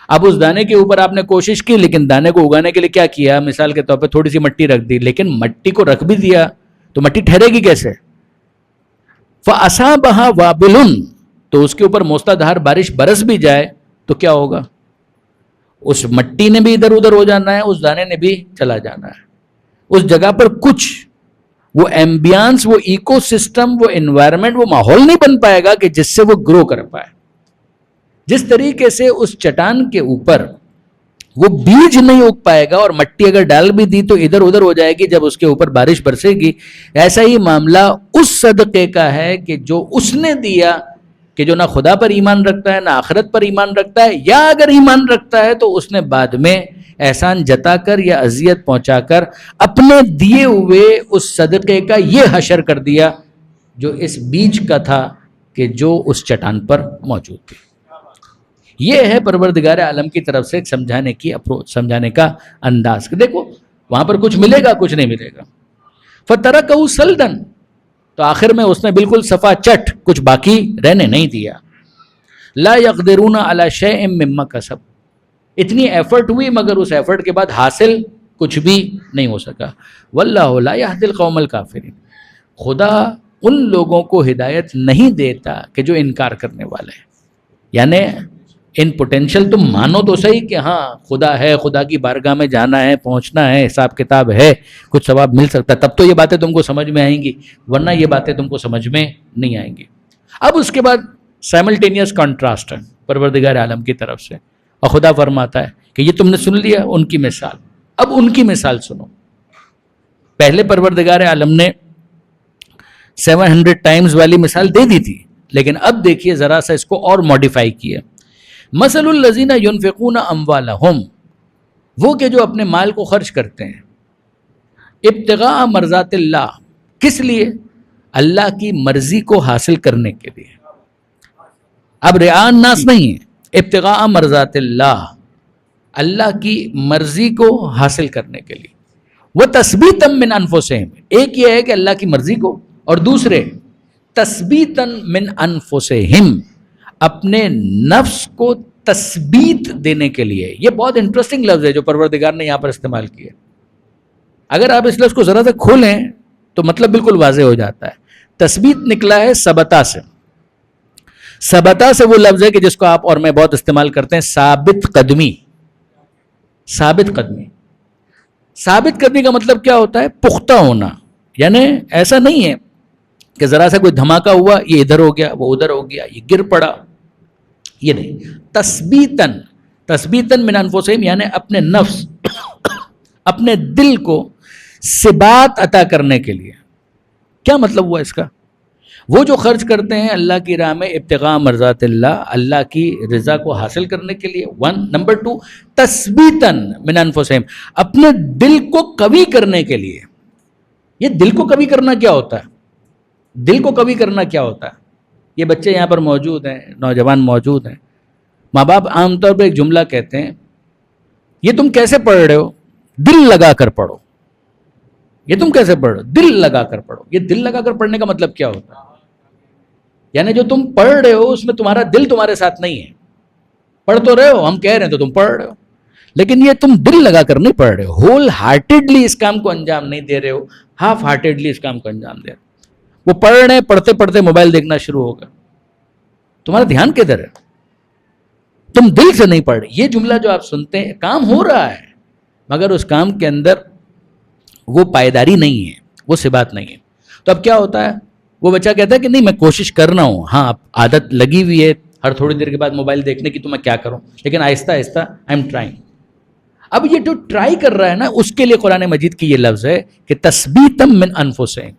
اب اس دانے کے اوپر آپ نے کوشش کی، لیکن دانے کو اگانے کے لیے کیا کیا؟ مثال کے طور پہ تھوڑی سی مٹی رکھ دی، لیکن مٹی کو رکھ بھی دیا تو مٹی ٹھہرے گی کیسے؟ فَأَصَابَهَا وَابِلٌ، تو اس کے اوپر موسلادھار بارش برس بھی جائے تو کیا ہوگا؟ اس مٹی نے بھی ادھر ادھر ہو جانا ہے، اس دانے نے بھی چلا جانا ہے. اس جگہ پر کچھ وہ ایمبیانس، وہ ایکو سسٹم، وہ انوائرمنٹ، وہ ماحول نہیں بن پائے گا کہ جس سے وہ گرو کر پائے. جس طریقے سے اس چٹان کے اوپر وہ بیج نہیں اگ پائے گا اور مٹی اگر ڈال بھی دی تو ادھر ادھر ہو جائے گی جب اس کے اوپر بارش برسے گی، ایسا ہی معاملہ اس صدقے کا ہے کہ جو اس نے دیا، کہ جو نہ خدا پر ایمان رکھتا ہے نہ آخرت پر ایمان رکھتا ہے، یا اگر ایمان رکھتا ہے تو اس نے بعد میں احسان جتا کر یا اذیت پہنچا کر اپنے دیے ہوئے اس صدقے کا یہ حشر کر دیا جو اس بیج کا تھا کہ جو اس چٹان پر موجود تھی. یہ ہے پروردگار عالم کی طرف سے سمجھانے کی اپروچ، سمجھانے کا انداز. دیکھو وہاں پر کچھ ملے گا، کچھ نہیں ملے گا. فَتَرَكَهُ سَلْدًا، تو آخر میں اس نے بالکل صفا چٹ، کچھ باقی رہنے نہیں دیا. لَا يَقْدِرُونَ عَلَى شَيْءٍ مِّمَّا كَسَبُوا، اتنی ایفرٹ ہوئی مگر اس ایفرٹ کے بعد حاصل کچھ بھی نہیں ہو سکا. وَاللَّهُ لَا يَهْدِي الْقَوْمَ الْكَافِرِينَ، خدا ان لوگوں کو ہدایت نہیں دیتا کہ جو انکار کرنے والے ہیں. یعنی ان پوٹینشل تم مانو تو صحیح کہ ہاں خدا ہے، خدا کی بارگاہ میں جانا ہے، پہنچنا ہے، حساب کتاب ہے، کچھ ثواب مل سکتا ہے، تب تو یہ باتیں تم کو سمجھ میں آئیں گی، ورنہ یہ باتیں تم کو سمجھ میں نہیں آئیں گی. اب اس کے بعد سائملٹینیس کانٹراسٹ ہے پروردگار عالم کی طرف سے، اور خدا فرماتا ہے کہ یہ تم نے سن لیا ان کی مثال، اب ان کی مثال سنو. پہلے پروردگار عالم نے 700 ٹائمز والی مثال دے دی تھی، لیکن اب دیکھیے ذرا سا اس کو اور ماڈیفائی کیے. مثل الذین ینفقون اموالہم، وہ کہ جو اپنے مال کو خرچ کرتے ہیں ابتغاء مرضات اللہ، کس لیے؟ اللہ کی مرضی کو حاصل کرنے کے لیے. اب رعاء الناس نہیں ہے، ابتغاء مرضات اللہ، اللہ کی مرضی کو حاصل کرنے کے لیے. وتثبیتا من انفسہم، ایک یہ ہے کہ اللہ کی مرضی کو، اور دوسرے تثبیتا من انفسہم، اپنے نفس کو تثبیت دینے کے لیے. یہ بہت انٹرسٹنگ لفظ ہے جو پروردگار نے یہاں پر استعمال کیا. اگر آپ اس لفظ کو ذرا سا کھولیں تو مطلب بالکل واضح ہو جاتا ہے. تثبیت نکلا ہے ثبتا سے. ثبتا سے وہ لفظ ہے کہ جس کو آپ اور میں بہت استعمال کرتے ہیں، ثابت قدمی. ثابت قدمی، ثابت قدمی کا مطلب کیا ہوتا ہے؟ پختہ ہونا. یعنی ایسا نہیں ہے کہ ذرا سا کوئی دھماکہ ہوا، یہ ادھر ہو گیا، وہ ادھر ہو گیا، یہ گر پڑا، یہ نہیں. تثبیتاً، تثبیتاً من انفسہم، یعنی اپنے نفس اپنے دل کو ثبات عطا کرنے کے لیے. کیا مطلب ہوا اس کا؟ وہ جو خرچ کرتے ہیں اللہ کی راہ میں ابتغاء مرضات اللہ، اللہ کی رضا کو حاصل کرنے کے لیے، 1. نمبر 2، تثبیتاً من انفسہم، اپنے دل کو قوی کرنے کے لیے. یہ دل کو قوی کرنا کیا ہوتا ہے؟ دل کو قوی کرنا کیا ہوتا ہے؟ یہ بچے یہاں پر موجود ہیں، نوجوان موجود ہیں. ماں باپ عام طور پہ ایک جملہ کہتے ہیں، یہ تم کیسے پڑھ رہے ہو؟ دل لگا کر پڑھو. یہ تم کیسے پڑھ رہے ہو؟ دل لگا کر پڑھو. یہ دل لگا کر پڑھنے کا مطلب کیا ہوتا ہے؟ یعنی جو تم پڑھ رہے ہو اس میں تمہارا دل تمہارے ساتھ نہیں ہے. پڑھ تو رہے ہو، ہم کہہ رہے ہیں تو تم پڑھ رہے ہو، لیکن یہ تم دل لگا کر نہیں پڑھ رہے ہو. ہول ہارٹیڈلی اس کام کو انجام نہیں دے رہے ہو، ہاف ہارٹیڈلی اس کام کو انجام دے رہے ہو. وہ پڑھ رہے ہیں، پڑھتے پڑھتے موبائل دیکھنا شروع ہوگا. تمہارا دھیان کدھر ہے؟ تم دل سے نہیں پڑھ رہے. یہ جملہ جو آپ سنتے ہیں، کام ہو رہا ہے مگر اس کام کے اندر وہ پائیداری نہیں ہے، وہ ثبات نہیں ہے. تو اب کیا ہوتا ہے؟ وہ بچہ کہتا ہے کہ نہیں میں کوشش کر رہا ہوں، ہاں عادت لگی ہوئی ہے ہر تھوڑی دیر کے بعد موبائل دیکھنے کی، تو میں کیا کروں، لیکن آہستہ آہستہ آئی ایم ٹرائنگ. اب یہ جو ٹرائی کر رہا ہے نا، اس کے لیے قرآن مجید کی یہ لفظ ہے کہ تثبیتاً من انفسہم،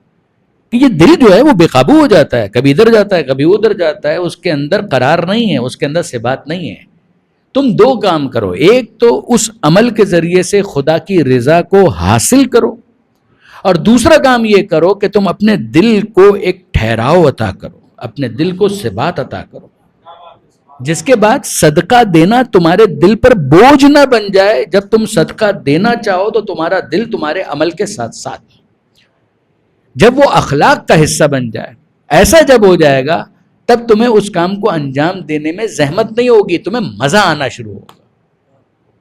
کہ یہ دل جو ہے وہ بے قابو ہو جاتا ہے، کبھی ادھر جاتا ہے کبھی ادھر جاتا ہے، اس کے اندر قرار نہیں ہے، اس کے اندر ثبات نہیں ہے. تم 2 کام کرو، ایک تو اس عمل کے ذریعے سے خدا کی رضا کو حاصل کرو، اور دوسرا کام یہ کرو کہ تم اپنے دل کو ایک ٹھہراؤ عطا کرو، اپنے دل کو ثبات عطا کرو، جس کے بعد صدقہ دینا تمہارے دل پر بوجھ نہ بن جائے. جب تم صدقہ دینا چاہو تو تمہارا دل تمہارے عمل کے ساتھ ساتھ، جب وہ اخلاق کا حصہ بن جائے، ایسا جب ہو جائے گا تب تمہیں اس کام کو انجام دینے میں زحمت نہیں ہوگی، تمہیں مزہ آنا شروع ہوگا.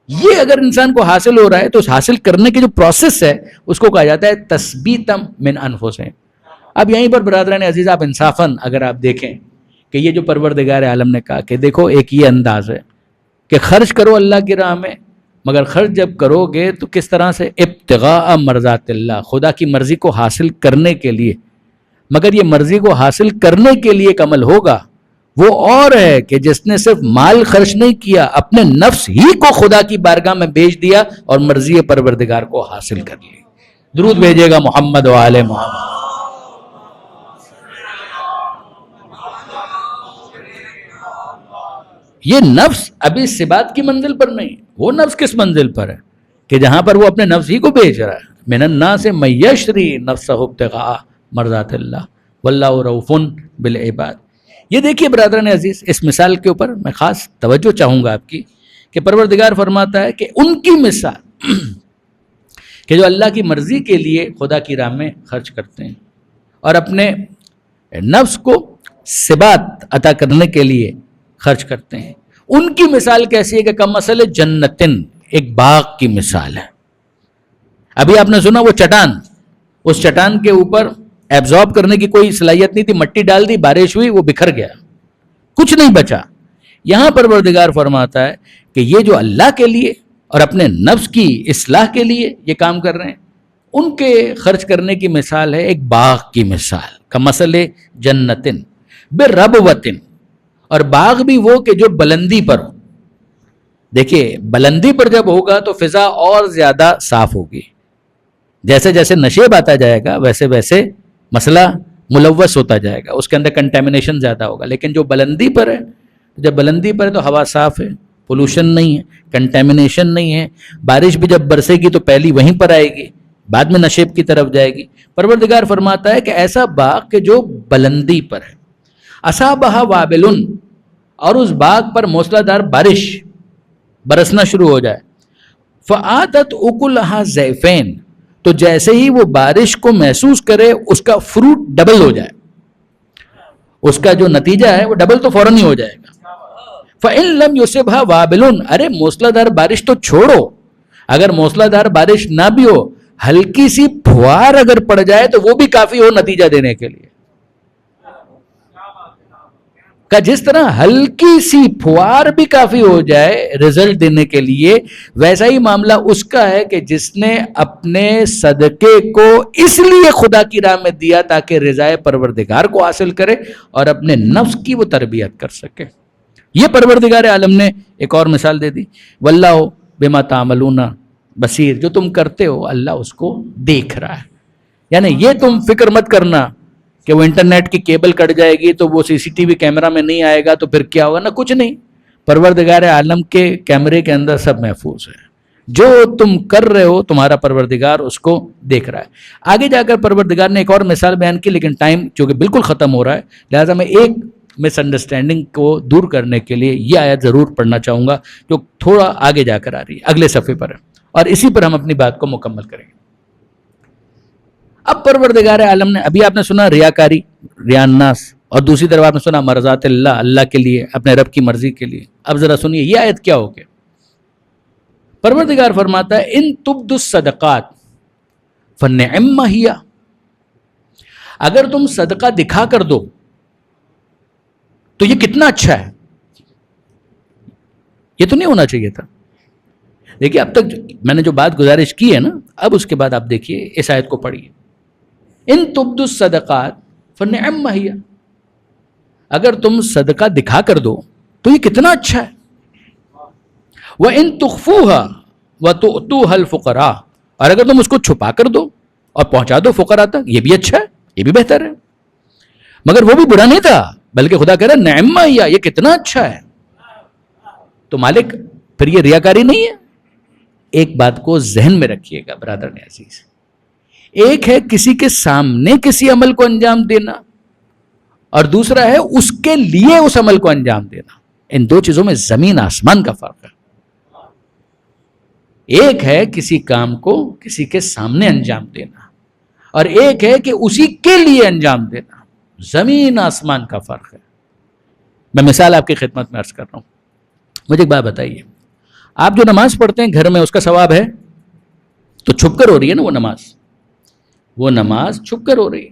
یہ اگر انسان کو حاصل ہو رہا ہے تو اس حاصل کرنے کی جو پروسیس ہے اس کو کہا جاتا ہے تثبیتاً من انفسہم. اب یہیں پر برادران عزیز، آپ انصافاً اگر آپ دیکھیں کہ یہ جو پروردگار عالم نے کہا کہ دیکھو ایک یہ انداز ہے کہ خرچ کرو اللہ کی راہ میں، مگر خرچ جب کرو گے تو کس طرح سے؟ ابتغاء مرضات اللہ، خدا کی مرضی کو حاصل کرنے کے لیے. مگر یہ مرضی کو حاصل کرنے کے لیے ایک عمل ہوگا، وہ اور ہے کہ جس نے صرف مال خرچ نہیں کیا، اپنے نفس ہی کو خدا کی بارگاہ میں بیچ دیا اور مرضی پروردگار کو حاصل کر لی. درود بھیجیے گا محمد و آل محمد. یہ نفس ابھی ثبات کی منزل پر نہیں. وہ نفس کس منزل پر ہے؟ کہ جہاں پر وہ اپنے نفس ہی کو بیچ رہا ہے. من الناس من یشری نفسہ ابتغاء مرضات اللہ واللہ رؤوف بالعباد. یہ دیکھیے برادران عزیز، اس مثال کے اوپر میں خاص توجہ چاہوں گا آپ کی کہ پروردگار فرماتا ہے کہ ان کی مثال کہ جو اللہ کی مرضی کے لیے خدا کی راہ میں خرچ کرتے ہیں اور اپنے نفس کو ثبات عطا کرنے کے لیے خرچ کرتے ہیں، ان کی مثال کیسی ہے کہ کمثل جنتن، ایک باغ کی مثال ہے. ابھی آپ نے سنا وہ چٹان، اس چٹان کے اوپر ایبزارب کرنے کی کوئی صلاحیت نہیں تھی، مٹی ڈال دی، بارش ہوئی، وہ بکھر گیا، کچھ نہیں بچا. یہاں پروردگار فرماتا ہے کہ یہ جو اللہ کے لیے اور اپنے نفس کی اصلاح کے لیے یہ کام کر رہے ہیں، ان کے خرچ کرنے کی مثال ہے ایک باغ کی مثال. کمثل جنتن بربوتن، اور باغ بھی وہ کہ جو بلندی پر ہو. دیکھیے بلندی پر جب ہوگا تو فضا اور زیادہ صاف ہوگی، جیسے جیسے نشیب آتا جائے گا ویسے ویسے مسئلہ ملوث ہوتا جائے گا، اس کے اندر کنٹامنیشن زیادہ ہوگا. لیکن جو بلندی پر ہے، جب بلندی پر ہے تو ہوا صاف ہے، پولوشن نہیں ہے، کنٹامنیشن نہیں ہے. بارش بھی جب برسے گی تو پہلی وہیں پر آئے گی، بعد میں نشیب کی طرف جائے گی. پروردگار فرماتا ہے کہ ایسا باغ کہ جو بلندی پر ہے، اصابہ وابل، اور اس باغ پر موسلا دھار بارش برسنا شروع ہو جائے. فآتت اکلھا ضعفین، تو جیسے ہی وہ بارش کو محسوس کرے اس کا فروٹ ڈبل ہو جائے، اس کا جو نتیجہ ہے وہ ڈبل تو فوراً ہی ہو جائے گا. فإن لم یصبھا وابل، ارے موسلا دھار بارش تو چھوڑو، اگر موسلا دھار بارش نہ بھی ہو، ہلکی سی پھوار اگر پڑ جائے تو وہ بھی کافی ہو نتیجہ دینے کے لیے. کہ جس طرح ہلکی سی پھوار بھی کافی ہو جائے رزلٹ دینے کے لیے، ویسا ہی معاملہ اس کا ہے کہ جس نے اپنے صدقے کو اس لیے خدا کی راہ میں دیا تاکہ رضائے پروردگار کو حاصل کرے اور اپنے نفس کی وہ تربیت کر سکے. یہ پروردگار عالم نے ایک اور مثال دے دی، واللہ بما تعملون بصیر، جو تم کرتے ہو اللہ اس کو دیکھ رہا ہے. یعنی یہ تم فکر مت کرنا کہ وہ انٹرنیٹ کی کیبل کٹ جائے گی تو وہ سی سی ٹی وی کیمرہ میں نہیں آئے گا تو پھر کیا ہوگا، نہ کچھ نہیں. پروردگار عالم کے کیمرے کے اندر سب محفوظ ہے. جو تم کر رہے ہو تمہارا پروردگار اس کو دیکھ رہا ہے. آگے جا کر پروردگار نے ایک اور مثال بیان کی، لیکن ٹائم چونکہ بالکل ختم ہو رہا ہے لہٰذا میں ایک مس انڈرسٹینڈنگ کو دور کرنے کے لیے یہ آیت ضرور پڑھنا چاہوں گا جو تھوڑا آگے جا کر آ رہی ہے، اگلے صفحے پر ہے، اور اسی پر ہم اپنی بات کو مکمل کریں گے. اب پروردگار عالم نے، ابھی آپ نے سنا ریاکاری، ریا الناس، اور دوسری طرف آپ نے سنا مرضات اللہ، اللہ کے لیے، اپنے رب کی مرضی کے لیے. اب ذرا سنیے یہ آیت کیا ہوگی. پروردگار فرماتا ہے ان تبدوا الصدقات فنعم ہی، اگر تم صدقہ دکھا کر دو تو یہ کتنا اچھا ہے. یہ تو نہیں ہونا چاہیے تھا. دیکھیے اب تک میں نے جو بات گزارش کی ہے نا، اب اس کے بعد آپ دیکھیے اس آیت کو پڑھیے. ان تبدوا الصدقات فنعم ہی، اگر تم صدقہ دکھا کر دو تو یہ کتنا اچھا ہے. وَإِن تُخْفُوهَا وَتُؤْتُوهَا الْفُقَرَاءَ، اور اگر تم اس کو چھپا کر دو اور پہنچا دو فقراء تک، یہ بھی اچھا ہے، یہ بھی بہتر ہے. مگر وہ بھی برا نہیں تھا، بلکہ خدا کہہ رہا ہے نعم ہی، یہ کتنا اچھا ہے. تو مالک پھر یہ ریاکاری نہیں ہے. ایک بات کو ذہن میں رکھیے گا برادر نے عزیز، ایک ہے کسی کے سامنے کسی عمل کو انجام دینا، اور دوسرا ہے اس کے لیے اس عمل کو انجام دینا. ان دو چیزوں میں زمین آسمان کا فرق ہے. ایک ہے کسی کام کو کسی کے سامنے انجام دینا، اور ایک ہے کہ اسی کے لیے انجام دینا. زمین آسمان کا فرق ہے. میں مثال آپ کی خدمت میں عرض کر رہا ہوں. مجھے ایک بات بتائیے، آپ جو نماز پڑھتے ہیں گھر میں اس کا ثواب ہے تو چھپ کر ہو رہی ہے نا وہ نماز چھپ کر ہو رہی ہے.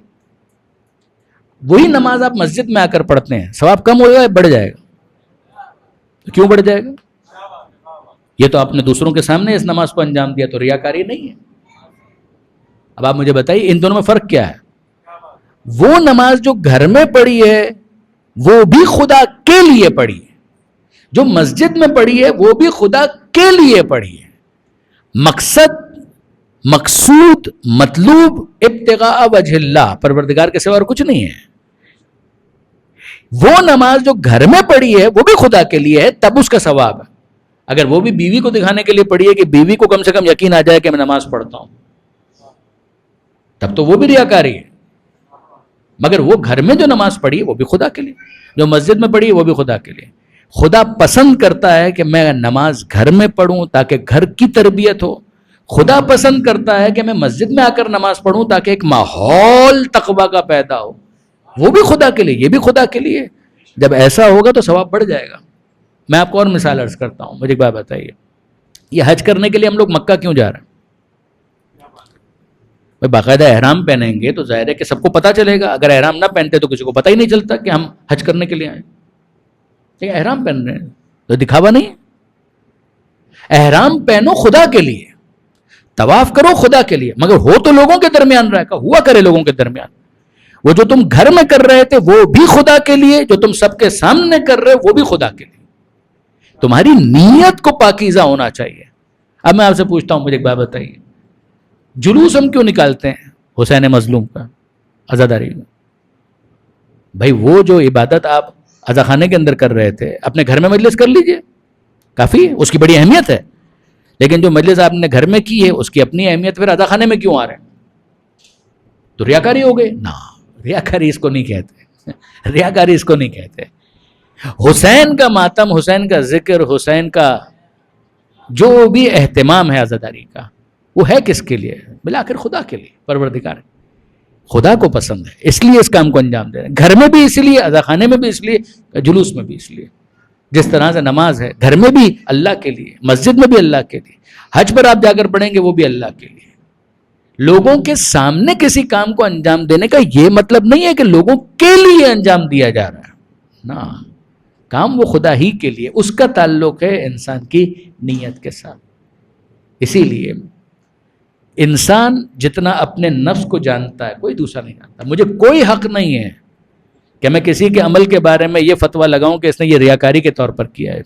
وہی نماز آپ مسجد میں آ کر پڑھتے ہیں، ثواب کم ہوگا یا بڑھ جائے گا؟ کیوں بڑھ جائے گا؟ یہ تو آپ نے دوسروں کے سامنے اس نماز کو انجام دیا، تو ریاکاری نہیں ہے. اب آپ مجھے بتائیے ان دونوں میں فرق کیا ہے؟ وہ نماز جو گھر میں پڑھی ہے وہ بھی خدا کے لیے پڑھی ہے، جو مسجد میں پڑھی ہے وہ بھی خدا کے لیے پڑھی ہے. مقصد، مقصود، مطلوب ابتغاء وجہ اللہ، پروردگار کے سوا اور کچھ نہیں ہے. وہ نماز جو گھر میں پڑھی ہے وہ بھی خدا کے لیے ہے، تب اس کا ثواب ہے. اگر وہ بھی بیوی کو دکھانے کے لیے پڑھی ہے کہ بیوی کو کم سے کم یقین آ جائے کہ میں نماز پڑھتا ہوں، تب تو وہ بھی ریاکاری ہے. مگر وہ گھر میں جو نماز پڑھی ہے وہ بھی خدا کے لیے، جو مسجد میں پڑھی ہے وہ بھی خدا کے لیے. خدا پسند کرتا ہے کہ میں نماز گھر میں پڑھوں تاکہ گھر کی تربیت ہو. خدا پسند کرتا ہے کہ میں مسجد میں آ کر نماز پڑھوں تاکہ ایک ماحول تقویٰ کا پیدا ہو. وہ بھی خدا کے لیے، یہ بھی خدا کے لیے. جب ایسا ہوگا تو ثواب بڑھ جائے گا. میں آپ کو اور مثال عرض کرتا ہوں. مجھے ایک بات بتائیے، یہ حج کرنے کے لیے ہم لوگ مکہ کیوں جا رہے ہیں؟ بھائی باقاعدہ احرام پہنیں گے تو ظاہر ہے کہ سب کو پتہ چلے گا. اگر احرام نہ پہنتے تو کسی کو پتہ ہی نہیں چلتا کہ ہم حج کرنے کے لیے آئے. لیکن احرام پہن رہے ہیں تو دکھاوا نہیں. احرام پہنو خدا کے لیے، طواف کرو خدا کے لیے، مگر ہو تو لوگوں کے درمیان رہا، ہوا کرے لوگوں کے درمیان. وہ جو تم گھر میں کر رہے تھے وہ بھی خدا کے لیے، جو تم سب کے سامنے کر رہے وہ بھی خدا کے لیے. تمہاری نیت کو پاکیزہ ہونا چاہیے. اب میں آپ سے پوچھتا ہوں، مجھے ایک بات بتائیے، جلوس ہم کیوں نکالتے ہیں حسین مظلوم کا، عزاداری کا؟ بھائی وہ جو عبادت آپ عزا خانے کے اندر کر رہے تھے اپنے گھر میں مجلس کر لیجئے، کافی ہے، اس کی بڑی اہمیت ہے. لیکن جو مجلس آپ نے گھر میں کی ہے اس کی اپنی اہمیت، پھر عزا خانے میں کیوں آ رہے ہیں؟ تو ریاکاری ہو گئی نا. ریاکاری اس کو نہیں کہتے، ریاکاری اس کو نہیں کہتے. حسین کا ماتم، حسین کا ذکر، حسین کا جو بھی اہتمام ہے عزاداری کا، وہ ہے کس کے لیے؟ بالآخر خدا کے لیے. پروردگار خدا کو پسند ہے، اس لیے اس کام کو انجام دے رہے ہیں. گھر میں بھی اس لیے، عزا خانے میں بھی اس لیے، جلوس میں بھی اس لیے. جس طرح سے نماز ہے گھر میں بھی اللہ کے لیے، مسجد میں بھی اللہ کے لیے، حج پر آپ جا کر پڑھیں گے وہ بھی اللہ کے لیے. لوگوں کے سامنے کسی کام کو انجام دینے کا یہ مطلب نہیں ہے کہ لوگوں کے لیے انجام دیا جا رہا ہے، نا، کام وہ خدا ہی کے لیے، اس کا تعلق ہے انسان کی نیت کے ساتھ۔ اسی لیے انسان جتنا اپنے نفس کو جانتا ہے کوئی دوسرا نہیں جانتا۔ مجھے کوئی حق نہیں ہے کہ میں کسی کے عمل کے بارے میں یہ فتویٰ لگاؤں کہ اس نے یہ ریاکاری کے طور پر کیا ہے۔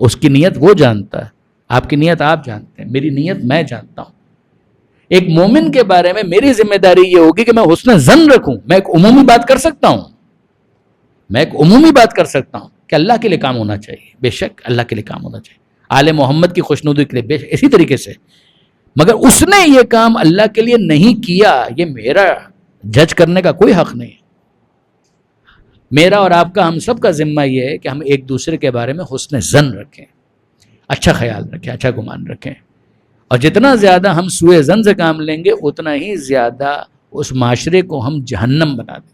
اس کی نیت وہ جانتا ہے، آپ کی نیت آپ جانتے ہیں، میری نیت میں جانتا ہوں۔ ایک مومن کے بارے میں میری ذمہ داری یہ ہوگی کہ میں حسن ظن رکھوں۔ میں ایک عمومی بات کر سکتا ہوں، کہ اللہ کے لیے کام ہونا چاہیے، بے شک اللہ کے لیے کام ہونا چاہیے، آل محمد کی خوشنودی کے لیے بے شک، اسی طریقے سے، مگر اس نے یہ کام اللہ کے لیے نہیں کیا، یہ میرا جج کرنے کا کوئی حق نہیں۔ میرا اور آپ کا، ہم سب کا ذمہ یہ ہے کہ ہم ایک دوسرے کے بارے میں حسن ظن رکھیں، اچھا خیال رکھیں، اچھا گمان رکھیں، اور جتنا زیادہ ہم سوء ظن سے کام لیں گے اتنا ہی زیادہ اس معاشرے کو ہم جہنم بنا دیں،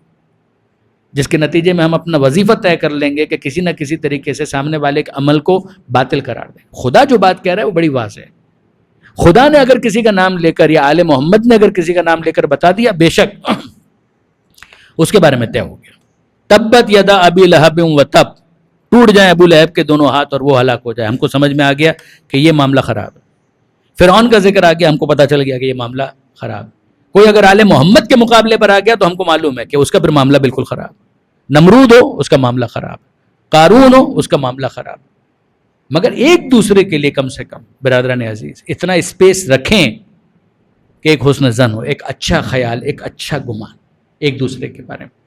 جس کے نتیجے میں ہم اپنا وظیفہ طے کر لیں گے کہ کسی نہ کسی طریقے سے سامنے والے کے عمل کو باطل قرار دیں۔ خدا جو بات کہہ رہا ہے وہ بڑی واضح ہے۔ خدا نے اگر کسی کا نام لے کر، یا آل محمد نے اگر کسی کا نام لے کر بتا دیا، بے شک اس کے بارے میں طے ہو گیا۔ تبت یدا ابی لہب و تب، ٹوٹ جائیں ابو لہب کے دونوں ہاتھ اور وہ ہلاک ہو جائے۔ ہم کو سمجھ میں آ گیا کہ یہ معاملہ خراب ہے۔ فرعون کا ذکر آ گیا، ہم کو پتہ چل گیا کہ یہ معاملہ خراب۔ کوئی اگر آل محمد کے مقابلے پر آ گیا تو ہم کو معلوم ہے کہ اس کا پھر معاملہ بالکل خراب۔ نمرود ہو اس کا معاملہ خراب، قارون ہو اس کا معاملہ خراب۔ مگر ایک دوسرے کے لیے کم سے کم برادران عزیز اتنا اسپیس رکھیں کہ ایک حسن ظن ہو، ایک اچھا خیال، ایک اچھا گمان ایک دوسرے کے بارے میں۔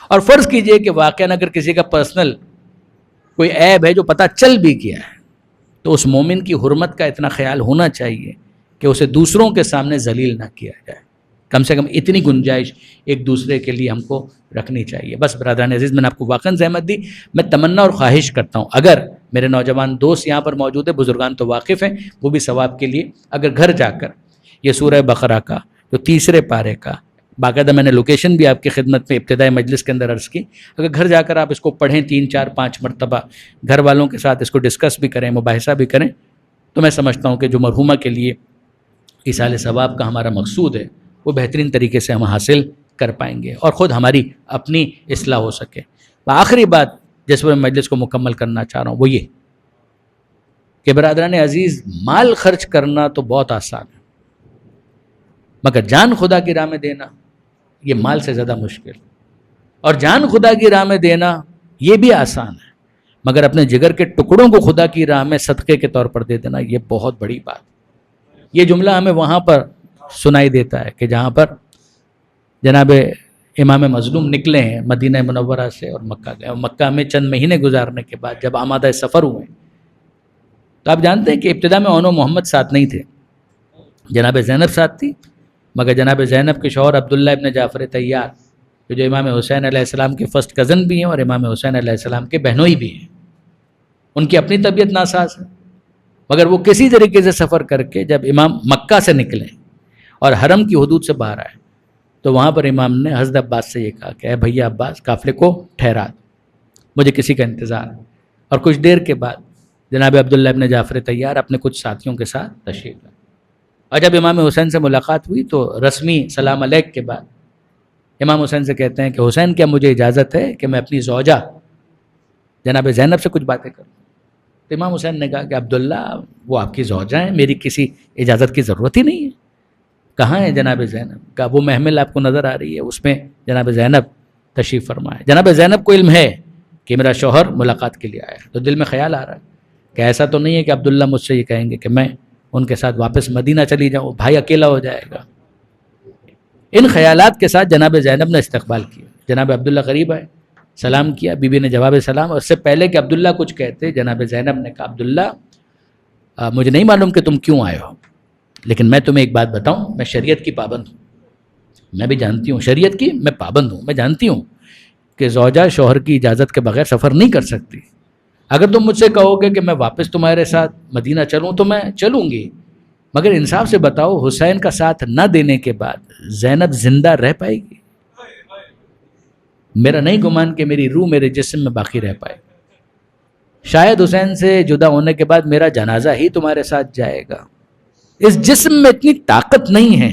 اور فرض کیجئے کہ واقعاً اگر کسی کا پرسنل کوئی عیب ہے جو پتہ چل بھی گیا ہے، تو اس مومن کی حرمت کا اتنا خیال ہونا چاہیے کہ اسے دوسروں کے سامنے ذلیل نہ کیا جائے۔ کم سے کم اتنی گنجائش ایک دوسرے کے لیے ہم کو رکھنی چاہیے۔ بس برادران عزیز، میں نے آپ کو واقعاً زحمت دی۔ میں تمنا اور خواہش کرتا ہوں، اگر میرے نوجوان دوست یہاں پر موجود ہیں، بزرگان تو واقف ہیں، وہ بھی ثواب کے لیے اگر گھر جا کر یہ سورہ بقرہ کا جو تیسرے پارے کا، باقاعدہ میں نے لوکیشن بھی آپ کی خدمت میں ابتدائی مجلس کے اندر عرض کی، اگر گھر جا کر آپ اس کو پڑھیں 3 4 5 مرتبہ، گھر والوں کے ساتھ اس کو ڈسکس بھی کریں، مباحثہ بھی کریں، تو میں سمجھتا ہوں کہ جو مرحومہ کے لیے ایصال ثواب کا ہمارا مقصود ہے وہ بہترین طریقے سے ہم حاصل کر پائیں گے، اور خود ہماری اپنی اصلاح ہو سکے۔ آخری بات جس پر میں مجلس کو مکمل کرنا چاہ رہا ہوں وہ یہ کہ برادران عزیز، مال خرچ کرنا تو بہت آسان ہے، مگر جان خدا کی راہ میں دینا یہ مال سے زیادہ مشکل، اور جان خدا کی راہ میں دینا یہ بھی آسان ہے، مگر اپنے جگر کے ٹکڑوں کو خدا کی راہ میں صدقے کے طور پر دے دینا یہ بہت بڑی بات۔ یہ جملہ ہمیں وہاں پر سنائی دیتا ہے کہ جہاں پر جناب امام مظلوم نکلے ہیں مدینہ منورہ سے اور مکہ گئے، اور مکہ میں چند مہینے گزارنے کے بعد جب آمادہ سفر ہوئے تو آپ جانتے ہیں کہ ابتدا میں اونو محمد ساتھ نہیں تھے، جناب زینب ساتھ تھی، مگر جناب زینب کے شوہر عبداللہ ابن جعفر طیار جو امام حسین علیہ السلام کے فرسٹ کزن بھی ہیں اور امام حسین علیہ السلام کے بہنوئی بھی ہیں، ان کی اپنی طبیعت ناساز ہے، مگر وہ کسی طریقے سے سفر کر کے جب امام مکہ سے نکلیں اور حرم کی حدود سے باہر آئے تو وہاں پر امام نے حضرت عباس سے یہ کہا کہ اے بھیا عباس، قافلے کو ٹھہرا دو، مجھے کسی کا انتظار ہے۔ اور کچھ دیر کے بعد جناب عبداللہ ابن جعفر طیار اپنے کچھ ساتھیوں کے ساتھ تشریف لائے، اور جب امام حسین سے ملاقات ہوئی تو رسمی سلام علیک کے بعد امام حسین سے کہتے ہیں کہ حسین، کیا مجھے اجازت ہے کہ میں اپنی زوجہ جناب زینب سے کچھ باتیں کروں؟ تو امام حسین نے کہا کہ عبداللہ، وہ آپ کی زوجہ ہیں، میری کسی اجازت کی ضرورت ہی نہیں ہے۔ کہاں ہے جناب زینب؟ کہا وہ محمل آپ کو نظر آ رہی ہے، اس میں جناب زینب تشریف فرمائے۔ جناب زینب کو علم ہے کہ میرا شوہر ملاقات کے لیے آیا ہے، تو دل میں خیال آ رہا ہے کہ ایسا تو نہیں ہے کہ عبداللہ مجھ سے یہ کہیں گے کہ میں ان کے ساتھ واپس مدینہ چلی جاؤں، بھائی اکیلا ہو جائے گا۔ ان خیالات کے ساتھ جناب زینب نے استقبال کیا، جناب عبداللہ قریب آئے، سلام کیا، بی بی نے جواب سلام، اور اس سے پہلے کہ عبداللہ کچھ کہتے جناب زینب نے کہا عبداللہ مجھے نہیں معلوم کہ تم کیوں آئے ہو، لیکن میں تمہیں ایک بات بتاؤں، میں شریعت کی پابند ہوں، میں بھی جانتی ہوں شریعت کی میں پابند ہوں، میں جانتی ہوں کہ زوجہ شوہر کی اجازت کے بغیر سفر نہیں کر سکتی۔ اگر تم مجھ سے کہو گے کہ میں واپس تمہارے ساتھ مدینہ چلوں تو میں چلوں گی، مگر انصاف سے بتاؤ حسین کا ساتھ نہ دینے کے بعد زینب زندہ رہ پائے گی؟ میرا نہیں گمان کہ میری روح میرے جسم میں باقی رہ پائے، شاید حسین سے جدا ہونے کے بعد میرا جنازہ ہی تمہارے ساتھ جائے گا۔ اس جسم میں اتنی طاقت نہیں ہے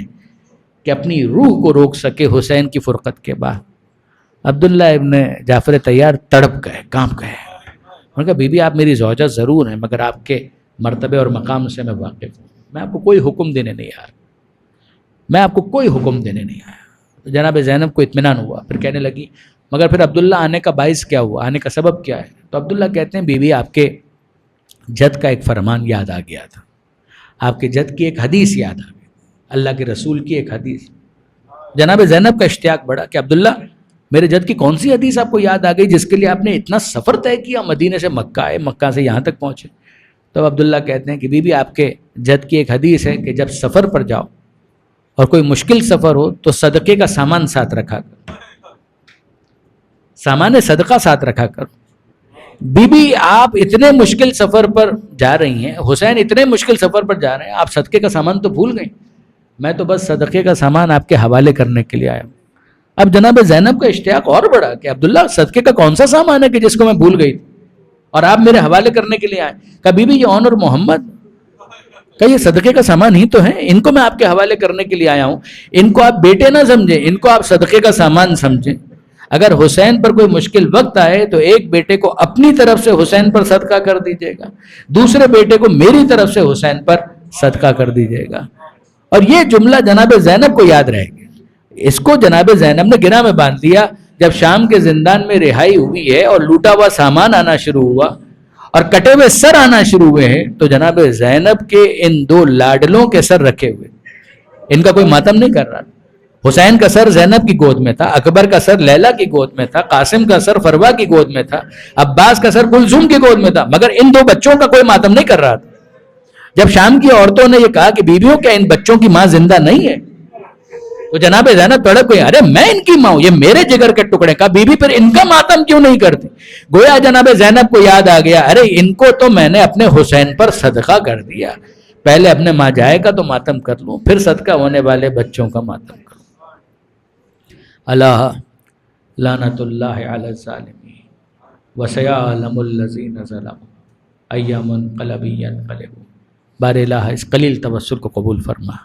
کہ اپنی روح کو روک سکے حسین کی فرقت کے بعد۔ عبداللہ ابن جعفر طیار تڑپ گئے، کانپ گئے۔ انہوں نے کہا بی بی آپ میری زوجہ ضرور ہیں مگر آپ کے مرتبے اور مقام سے میں واقف ہوں، میں آپ کو کوئی حکم دینے نہیں آیا، میں آپ کو کوئی حکم دینے نہیں آیا۔ تو جناب زینب کو اطمینان ہوا، پھر کہنے لگی مگر پھر عبداللہ آنے کا باعث کیا ہوا، آنے کا سبب کیا ہے؟ تو عبداللہ کہتے ہیں بی بی آپ کے جد کا ایک فرمان یاد آ گیا تھا، آپ کے جد کی ایک حدیث یاد آ گئی، اللہ کے رسول کی ایک حدیث۔ جناب زینب کا اشتیاق بڑھا کہ عبداللہ میرے جد کی کون سی حدیث آپ کو یاد آ گئی جس کے لیے آپ نے اتنا سفر طے کیا، مدینے سے مکہ آئے، مکہ سے یہاں تک پہنچے؟ تو عبداللہ کہتے ہیں کہ بی بی آپ کے جد کی ایک حدیث ہے کہ جب سفر پر جاؤ اور کوئی مشکل سفر ہو تو صدقے کا سامان ساتھ رکھا کرو، سامان صدقہ ساتھ رکھا کرو۔ بی بی آپ اتنے مشکل سفر پر جا رہی ہیں، حسین اتنے مشکل سفر پر جا رہے ہیں، آپ صدقے کا سامان تو بھول گئیں، میں تو بس صدقے کا سامان آپ کے حوالے کرنے کے لیے آیا ہوں۔ اب جناب زینب کا اشتیاق اور بڑھا کہ عبداللہ صدقے کا کون سا سامان ہے کہ جس کو میں بھول گئی تھی اور آپ میرے حوالے کرنے کے لیے آئے؟ کہا بی بی یہ اون اور محمد، کہ یہ صدقے کا سامان ہی تو ہے، ان کو میں آپ کے حوالے کرنے کے لیے آیا ہوں، ان کو آپ بیٹے نہ سمجھیں، ان کو آپ صدقے کا سامان سمجھیں۔ اگر حسین پر کوئی مشکل وقت آئے تو ایک بیٹے کو اپنی طرف سے حسین پر صدقہ کر دیجیے گا، دوسرے بیٹے کو میری طرف سے حسین پر صدقہ کر دیجیے گا۔ اور یہ جملہ جناب زینب کو یاد رہے گا، اس کو جناب زینب نے گناہ میں باندھ دیا۔ جب شام کے زندان میں رہائی ہوئی ہے اور لوٹا ہوا سامان آنا شروع ہوا اور کٹے ہوئے سر آنا شروع ہوئے ہیں تو جناب زینب کے ان دو لاڈلوں کے سر رکھے ہوئے، ان کا کوئی ماتم نہیں کر رہا۔ حسین کا سر زینب کی گود میں تھا، اکبر کا سر لیلا کی گود میں تھا، قاسم کا سر فروا کی گود میں تھا، عباس کا سر کلثوم کی گود میں تھا، مگر ان دو بچوں کا کوئی ماتم نہیں کر رہا تھا۔ جب شام کی عورتوں نے یہ کہا کہ بیویوں کیا ان بچوں کی ماں زندہ نہیں ہے، تو جناب زینب تڑپ گئی، ارے میں ان کی ماں ہوں، یہ میرے جگر کے ٹکڑے کا، بی بی پھر ان کا ماتم کیوں نہیں کرتی؟ گویا جناب زینب کو یاد آ گیا، ارے ان کو تو میں نے اپنے حسین پر صدقہ کر دیا، پہلے اپنے ماں جائے کا تو ماتم کر لوں، پھر صدقہ ہونے والے بچوں کا ماتم کر لوں۔ اللہ لعنت اللہ علی الظالمین وسیعلم الذین ظلموا ایام انقلبی ینقلبون۔ بار الہ اس قلیل توسل کو قبول فرما۔